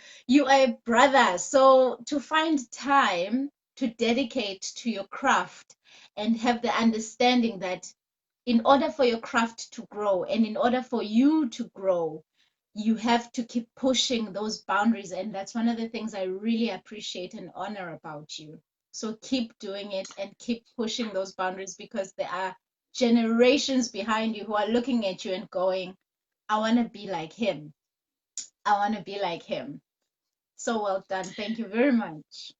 Speaker 1: are a brother. So to find time to dedicate to your craft and have the understanding that in order for your craft to grow and in order for you to grow, you have to keep pushing those boundaries. And that's one of the things I really appreciate and honor about you. So keep doing it and keep pushing those boundaries because there are generations behind you who are looking at you and going, I want to be like him. I want to be like him. So well done. Thank you very much.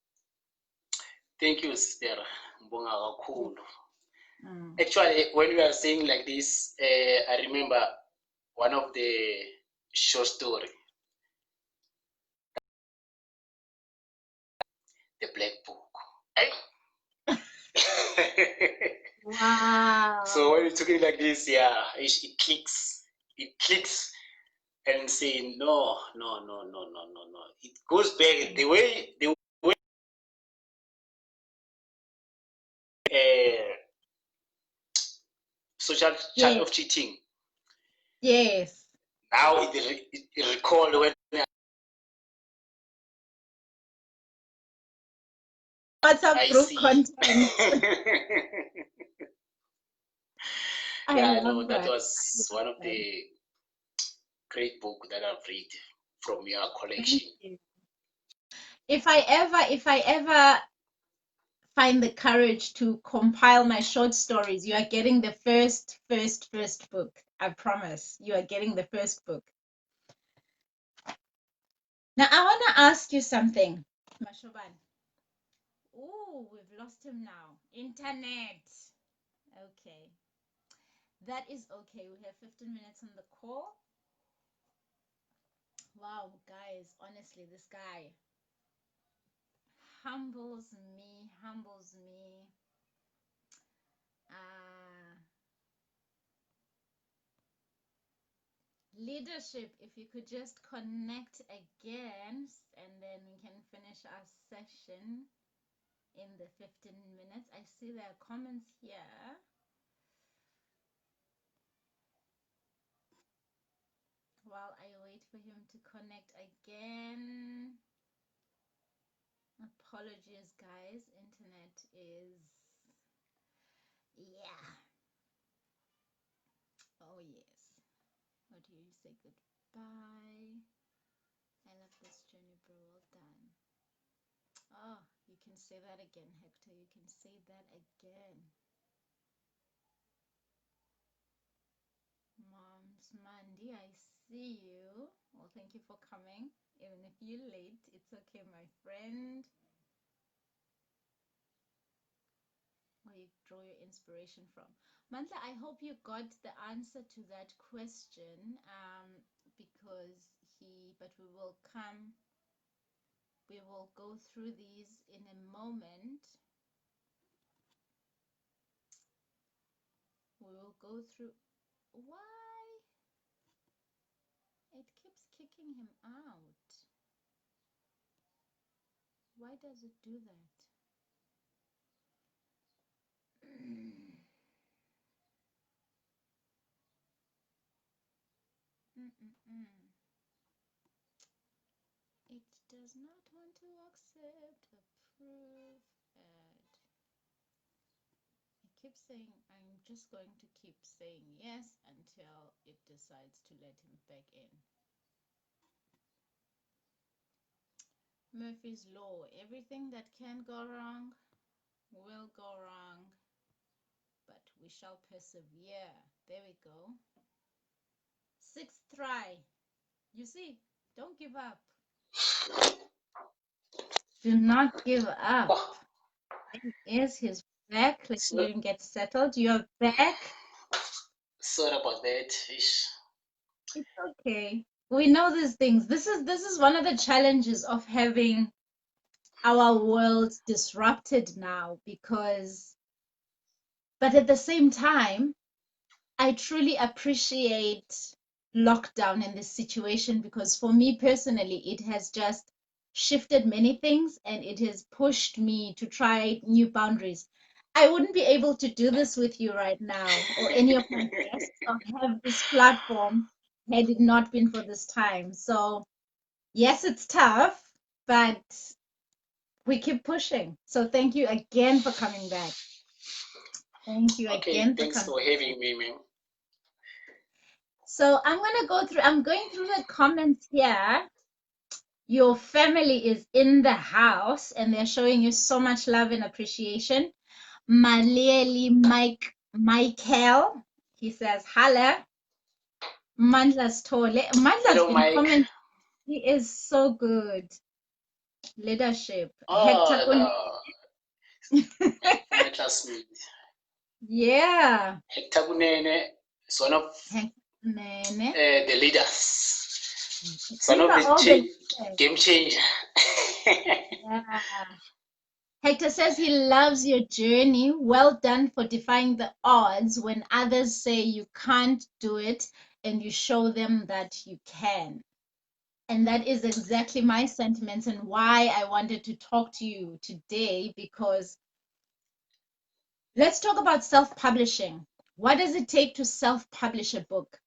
Speaker 2: Thank you, Sister Mbonga kakhulu.
Speaker 1: Mm.
Speaker 2: Actually, when we are saying like this, I remember one of the short story, the Black Book. Eh? So when
Speaker 1: Wow.
Speaker 2: you're talking like this, yeah, it clicks. It clicks and saying no, no, no, no, no, no, no. It goes back the way uh, social chat
Speaker 1: Yes.
Speaker 2: of cheating.
Speaker 1: Yes.
Speaker 2: Now it recall when
Speaker 1: WhatsApp
Speaker 2: I
Speaker 1: group
Speaker 2: see.
Speaker 1: content. I
Speaker 2: Yeah, no,
Speaker 1: love
Speaker 2: that
Speaker 1: that.
Speaker 2: was one of
Speaker 1: I love
Speaker 2: the great book that I've read from your
Speaker 1: that.
Speaker 2: collection.
Speaker 1: Thank you. If I ever find the courage to compile my short stories, you are getting the first book. I promise. You are getting the first book. Now I want to ask you something, Mashobane. Oh, we've lost him now. Internet. Okay. That is okay. We have 15 minutes on the call. Wow, guys, honestly, this guy humbles me. Uh, Leadership, if you could just connect again, and then we can finish our session in the 15 minutes. I see there are comments here. While I wait for him to connect again. Apologies, guys. Internet is. Yeah. Oh, yes. What do you say? Goodbye. I love this journey, bro. Well done. Oh, you can say that again, Hector. You can say that again. Moms Mandy, I see you. Well, thank you for coming. Even if you're late, it's okay, my friend. Where you draw your inspiration from. Mantla, I hope you got the answer to that question. Because but we will go through these in a moment. We will go through. Why? It keeps kicking him out. Why does it do that? Mm-mm-mm. does not want to accept, approve, add. I keep saying I'm just going to keep saying yes until it decides to let him back in. Murphy's Law. Everything that can go wrong will go wrong, but we shall persevere. There we go. Sixth try. You see, don't give up. Do not give up.
Speaker 2: Oh,
Speaker 1: Here's his back. Let's
Speaker 2: so,
Speaker 1: let him get settled. You're back.
Speaker 2: sorry about that. Ish.
Speaker 1: It's okay. We know these things. This is one of the challenges of having our world disrupted now, because but at the same time I truly appreciate lockdown in this situation, because for me personally it has just shifted many things and it has pushed me to try new boundaries. I wouldn't be able to do this with you right now or any of my guests or have this platform had it not been for this time. So yes, it's tough, but we keep pushing. So thank you again for coming back. Thank you
Speaker 2: Okay,
Speaker 1: again for
Speaker 2: thanks
Speaker 1: coming
Speaker 2: for
Speaker 1: back.
Speaker 2: having me, man.
Speaker 1: So I'm going through the comments here. Your family is in the house and they're showing you so much love and appreciation. Michael, he says, Hala. Mandla's Tole. Mandla's
Speaker 2: Hello,
Speaker 1: been
Speaker 2: Mike.
Speaker 1: commenting. He is so good. Leadership. Hector
Speaker 2: Oh,
Speaker 1: Kone.
Speaker 2: my classmate.
Speaker 1: Yeah.
Speaker 2: Hector Kunene is one of
Speaker 1: Hector Kone.
Speaker 2: the leaders. Son
Speaker 1: These
Speaker 2: of
Speaker 1: are
Speaker 2: the
Speaker 1: all the leaders.
Speaker 2: game changer.
Speaker 1: Yeah. Hector says he loves your journey. Well done for defying the odds when others say you can't do it and you show them that you can. And that is exactly my sentiments and why I wanted to talk to you today, because let's talk about self-publishing. What does it take to self-publish a book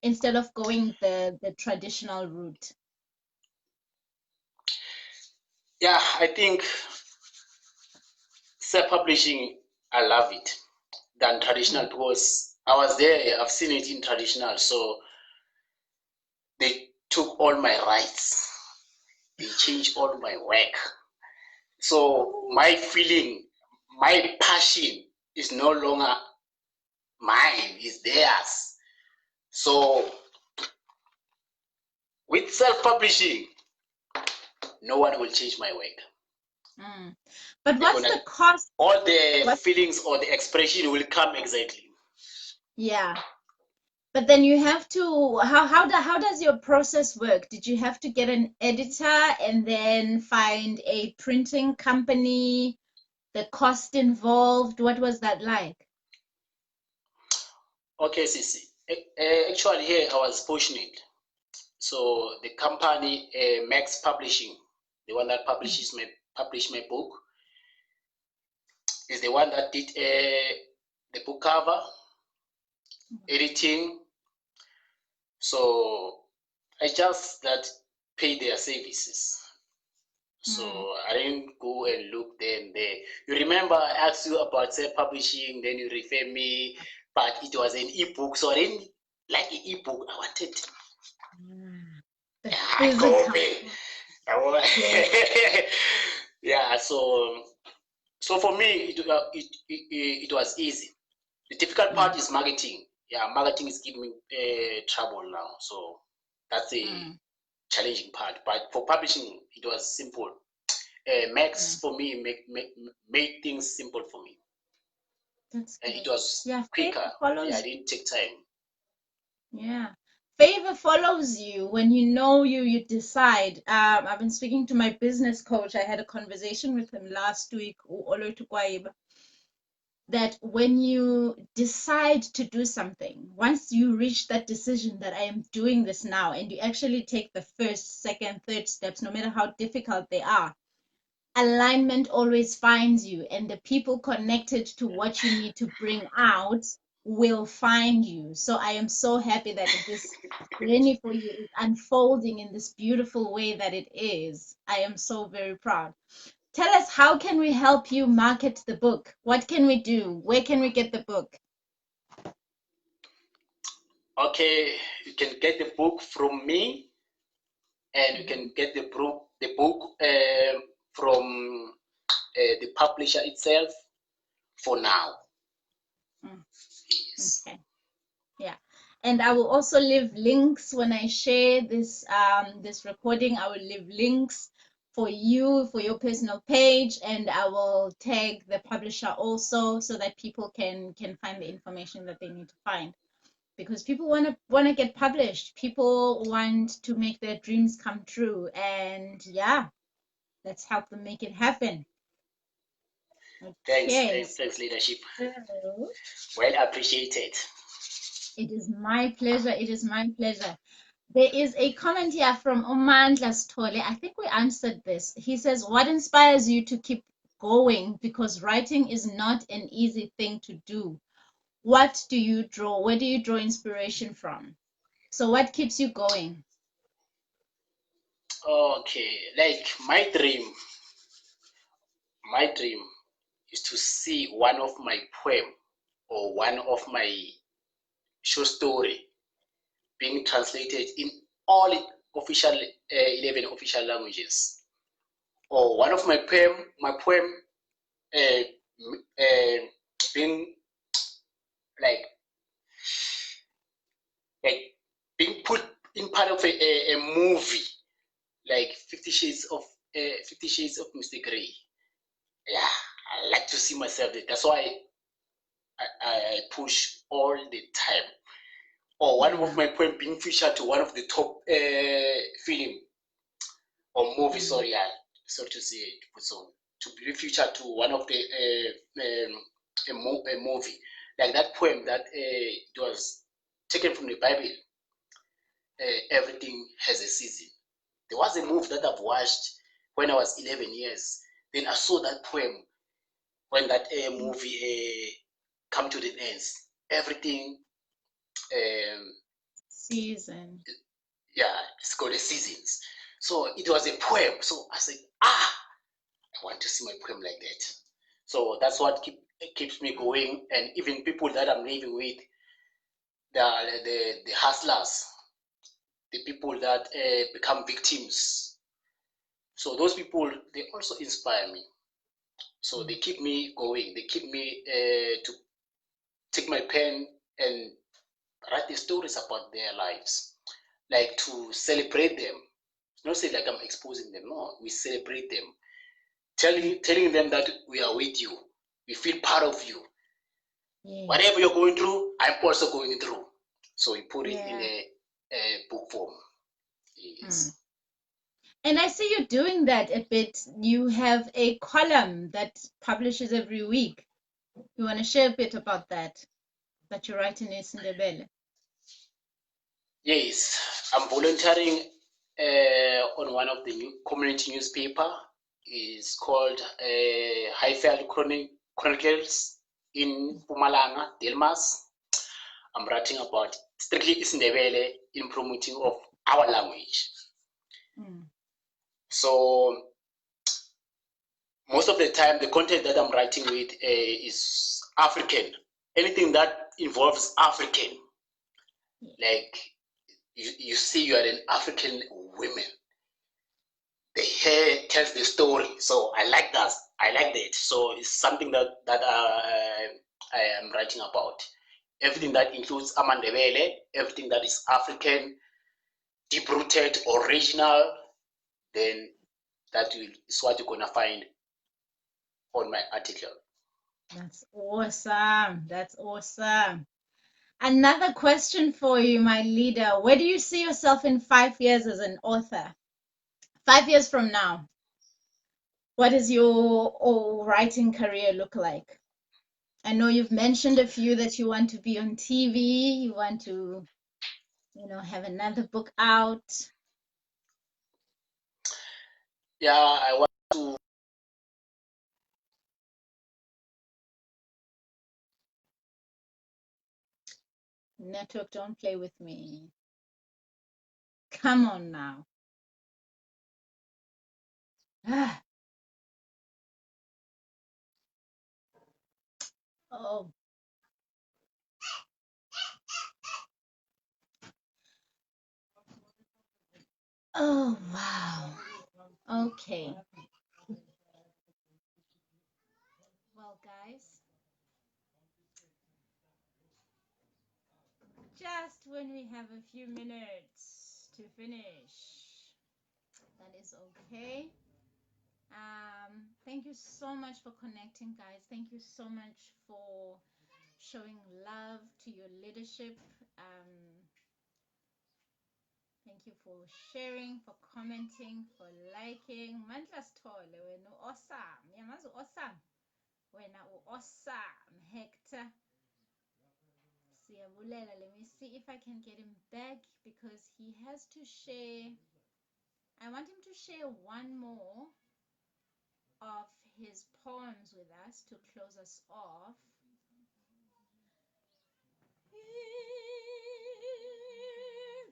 Speaker 1: instead of going the traditional route?
Speaker 2: Yeah, I think self-publishing, I love it than traditional,
Speaker 1: Mm,
Speaker 2: because I was there, I've seen it in traditional, so they took all my rights, they changed all my work. So
Speaker 1: ooh,
Speaker 2: my feeling, my passion is no longer mine, it's theirs. So with self-publishing, no one will change my work.
Speaker 1: mm. But
Speaker 2: They're
Speaker 1: what's
Speaker 2: gonna
Speaker 1: the cost?
Speaker 2: all the
Speaker 1: What?
Speaker 2: feelings or the expression will come exactly.
Speaker 1: Yeah. But then you have to, how does your process work? Did you have to get an editor and then find a printing company? The cost involved, what was that like?
Speaker 2: Okay, Sisi. Actually, here I was fortunate. So the company Max Publishing, the one that published my book, is the one that did the book cover, editing. So I just that pay their services.
Speaker 1: Mm,
Speaker 2: So I didn't go and look there and there. You remember I asked you about self-publishing, then you refer me, but it was an ebook, so I didn't like an ebook. I wanted
Speaker 1: the
Speaker 2: a hard
Speaker 1: physical.
Speaker 2: copy.
Speaker 1: Yeah.
Speaker 2: Yeah, so for me it was easy. The difficult
Speaker 1: Mm,
Speaker 2: part is marketing. Yeah, marketing is giving me trouble now, so that's the
Speaker 1: mm,
Speaker 2: challenging part. But for publishing, it was simple. Max
Speaker 1: mm.
Speaker 2: for me made things simple for me,
Speaker 1: That's
Speaker 2: and it
Speaker 1: good.
Speaker 2: was
Speaker 1: Yeah,
Speaker 2: quicker.
Speaker 1: favor
Speaker 2: Yeah, I
Speaker 1: follows.
Speaker 2: didn't take time.
Speaker 1: Yeah. Favor follows you when you know you decide. I've been speaking to my business coach. I had a conversation with him last week, that when you decide to do something, once you reach that decision that I am doing this now, and you actually take the first, second, third steps, no matter how difficult they are, alignment always finds you, and the people connected to what you need to bring out will find you. So I am so happy that this journey for you is unfolding in this beautiful way that it is. I am so very proud. Tell us, how can we help you market the book? What can we do? Where can we get the book?
Speaker 2: Okay, you can get the book from me, and you can get the book from the publisher itself for now. Yes.
Speaker 1: Okay. Yeah. And I will also leave links when I share this recording. I will leave links for you, for your personal page, and I will tag the publisher also so that people can find the information that they need to find. Because people wanna get published. People want to make their dreams come true. And yeah, let's help them make it happen.
Speaker 2: Thanks,
Speaker 1: Okay.
Speaker 2: thanks, leadership.
Speaker 1: So
Speaker 2: Well appreciated.
Speaker 1: it is my pleasure. It is my pleasure. There is a comment here from Omandla Stole. I think we answered this. He says, what inspires you to keep going? Because writing is not an easy thing to do. What do you draw? Where do you draw inspiration from? So what keeps you going?
Speaker 2: Okay, like my dream is to see one of my poem or one of my short story being translated in all official 11 official languages, or one of my poem uh, uh, being like like being put in part of a movie like 50 Shades of Mr. Grey. Yeah, I like to see myself there. That's why I push all the time. Or one of my poem being featured to one of the top film or movie, sorry, so to say it, so to be featured to one of the a movie like that poem that it was taken from the Bible. Everything has a season. There was a movie that I've watched when I was 11 years. Then I saw that poem when that movie come to the ends. Everything,
Speaker 1: Season.
Speaker 2: yeah, it's called the seasons. So it was a poem. So I said, I want to see my poem like that. So that's what keeps me going. And even people that I'm living with, the hustlers, the people that become victims. So those people, they also inspire me. So they keep me going. They keep me to take my pen and write the stories about their lives, like to celebrate them. Not say like I'm exposing them. No, we celebrate them, telling them that we are with you. We feel part of you.
Speaker 1: Yes.
Speaker 2: Whatever you're going through, I'm also going through. So we put it in a book form. Yes.
Speaker 1: And I see you doing that a bit. You have a column that publishes every week. You want to share a bit about that you're writing in Isindebele?
Speaker 2: Yes, I'm volunteering on one of the new community newspaper. It's called Highfield Chronicles in Pumalanga, Delmas. I'm writing about strictly Isindebele in promoting of our language. So most of the time, the content that I'm writing with is African. Anything that involves African, like you see, you are an African woman. The hair tells the story, so I like that. I like that. So it's something that I am writing about. Everything that includes Amandebele, everything that is African, deep-rooted, original, then is what you're gonna find on my article.
Speaker 1: That's awesome. That's awesome. Another question for you, my leader. Where do you see yourself in 5 years as an author? 5 years from now, what does your writing career look like? I know you've mentioned a few that you want to be on TV, you want to, have another book out.
Speaker 2: Yeah, I want to
Speaker 1: Network, don't play with me. Come on now. Ah, oh, oh, wow. Okay. Well, guys, just when we have a few minutes to finish, that is okay. Thank you so much for connecting, guys. Thank you so much for showing love to your leadership. Thank you for sharing, for commenting, for liking. Mandla Stole, wena awesome. Yamazi awesome. Wena awesome. Hector. Siyabulela. Let me see if I can get him back because he has to share. I want him to share one more of his poems with us to close us off.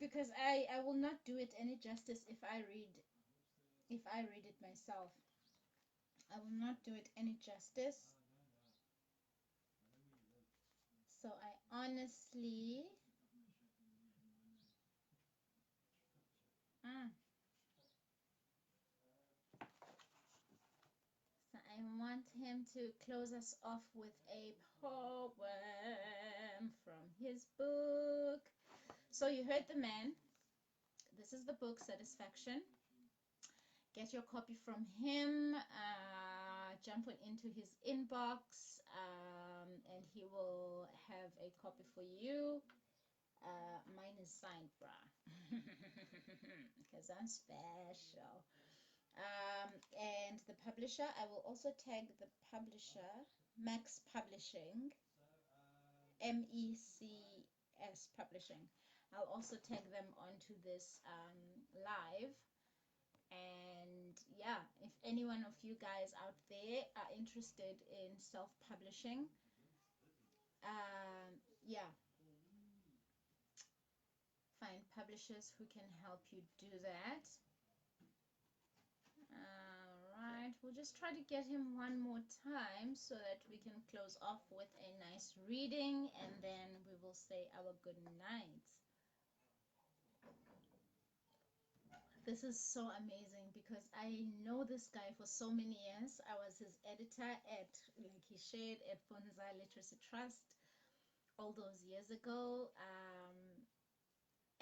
Speaker 1: Because I will not do it any justice if I read it myself. I will not do it any justice. So I honestly so I want him to close us off with a poem from his book. So you heard the man. This is the book, Satisfaction. Get your copy from him. Jump on into his inbox, and he will have a copy for you. Mine is signed, bruh, because I'm special. And the publisher, I will also tag the publisher, Max Publishing, MECS Publishing. I'll also tag them onto this live. And yeah, if any one of you guys out there are interested in self-publishing, yeah, find publishers who can help you do that. All right, we'll just try to get him one more time so that we can close off with a nice reading, and then we will say our good nights. This is so amazing because I know this guy for so many years. I was his editor at, like he shared, at Fonza Literacy Trust all those years ago.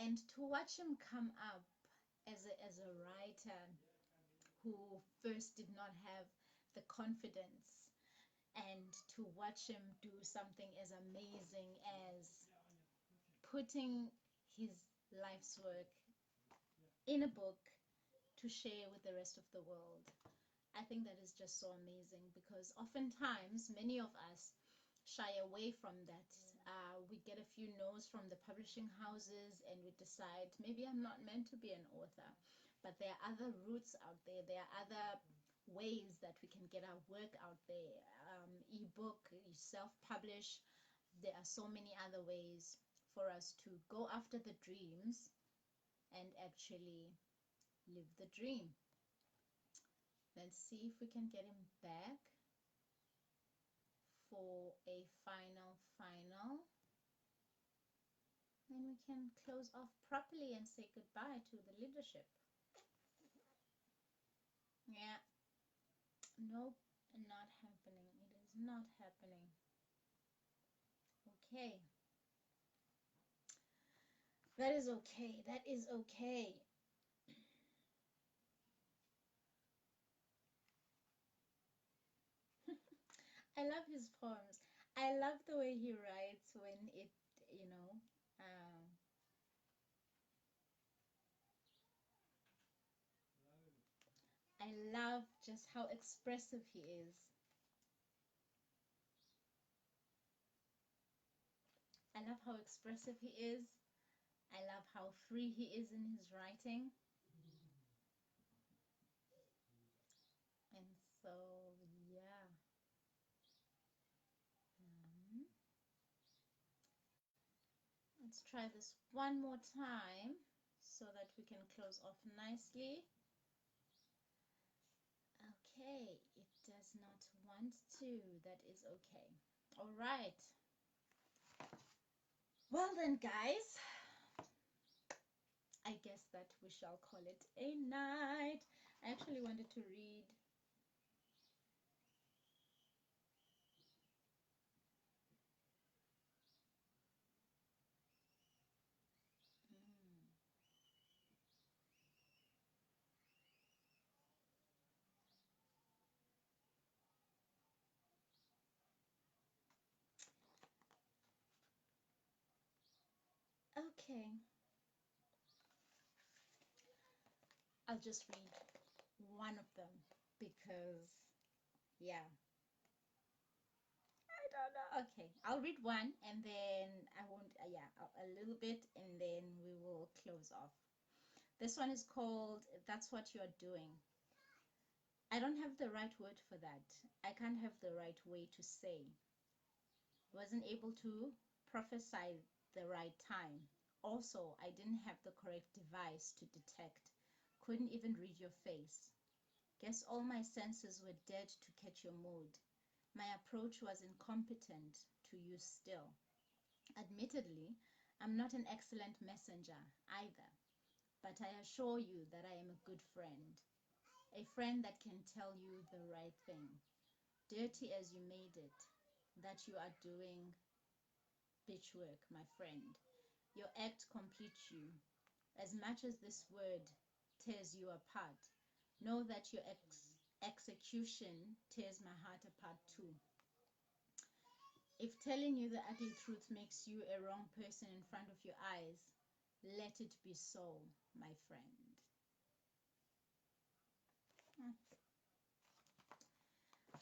Speaker 1: And to watch him come up as a writer who first did not have the confidence, and to watch him do something as amazing as putting his life's work in a book to share with the rest of the world. I think that is just so amazing because oftentimes many of us shy away from that. We get a few no's from the publishing houses and we decide maybe I'm not meant to be an author. But there are other routes out there. There are other ways that we can get our work out there. Ebook, you self-publish. There are so many other ways for us to go after the dreams and actually live the dream. Let's see if we can get him back for a final. Then we can close off properly and say goodbye to the leadership. Yeah. Nope, not happening. It is not happening. Okay. That is okay. That is okay. I love his poems. I love the way he writes when it, you know, um, I love just how expressive he is. I love how expressive he is. I love how free he is in his writing. And so, yeah. Let's try this one more time so that we can close off nicely. Okay, it does not want to. That is okay. All right. Well then, guys, I guess that we shall call it a night. I actually wanted to read okay, I'll just read one of them because, yeah, I don't know. Okay, I'll read one and then I won't, yeah, a little bit and then we will close off. This one is called That's What You're Doing. I don't have the right word for that. I can't have the right way to say. Wasn't able to prophesy the right time. Also, I didn't have the correct device to detect. Couldn't even read your face. Guess all my senses were dead to catch your mood. My approach was incompetent to you still. Admittedly, I'm not an excellent messenger either, but I assure you that I am a good friend. A friend that can tell you the right thing, dirty as you made it, that you are doing bitch work, my friend. Your act completes you. As much as this word tears you apart, know that your execution tears my heart apart too. If telling you the ugly truth makes you a wrong person in front of your eyes, let it be so, my friend.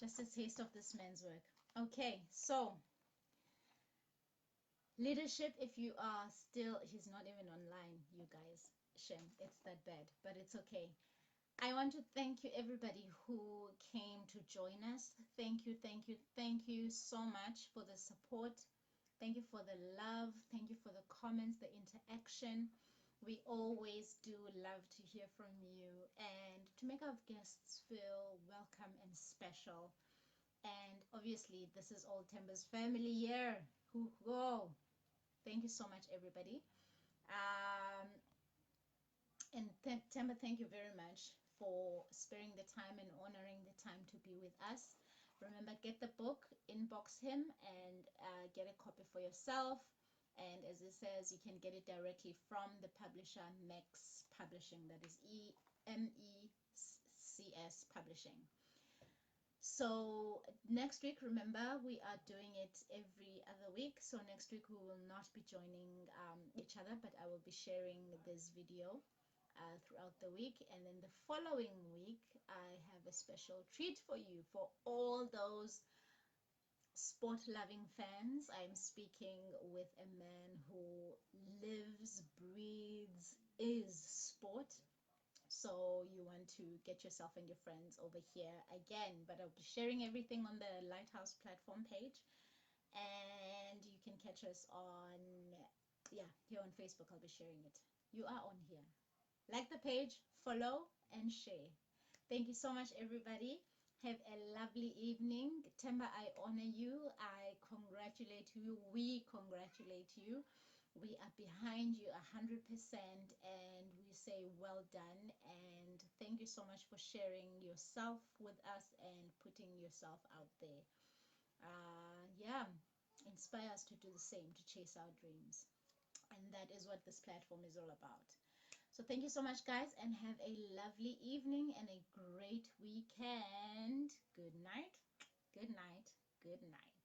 Speaker 1: Just a taste of this man's work. Okay, so leadership, if you are still, he's not even online, you guys. Shame, it's that bad, but it's okay. I want to thank you, everybody who came to join us. Thank you, thank you, thank you so much for the support. Thank you for the love. Thank you for the comments, the interaction. We always do love to hear from you and to make our guests feel welcome and special. And obviously, this is all Themba's family here. Whoa! Thank you so much, everybody. Um, and Themba, thank you very much for sparing the time and honoring the time to be with us. Remember, get the book, inbox him, and get a copy for yourself. And as it says, you can get it directly from the publisher Mex Publishing. That is MECS Publishing. So next week, remember, we are doing it every other week. So next week we will not be joining each other, but I will be sharing this video throughout the week. And then the following week, I have a special treat for you, for all those sport-loving fans. I'm speaking with a man who lives, breathes, is sport. So you want to get yourself and your friends over here again, but I'll be sharing everything on the Lighthouse platform page, and you can catch us on, yeah, here on Facebook. I'll be sharing it. You are on here. Like the page, follow, and share. Thank you so much, everybody. Have a lovely evening. Themba, I honor you. I congratulate you. We congratulate you. We are behind you 100%, and we say well done. And thank you so much for sharing yourself with us and putting yourself out there. Yeah, inspire us to do the same, to chase our dreams. And that is what this platform is all about. So thank you so much, guys, and have a lovely evening and a great weekend. Good night, good night, good night.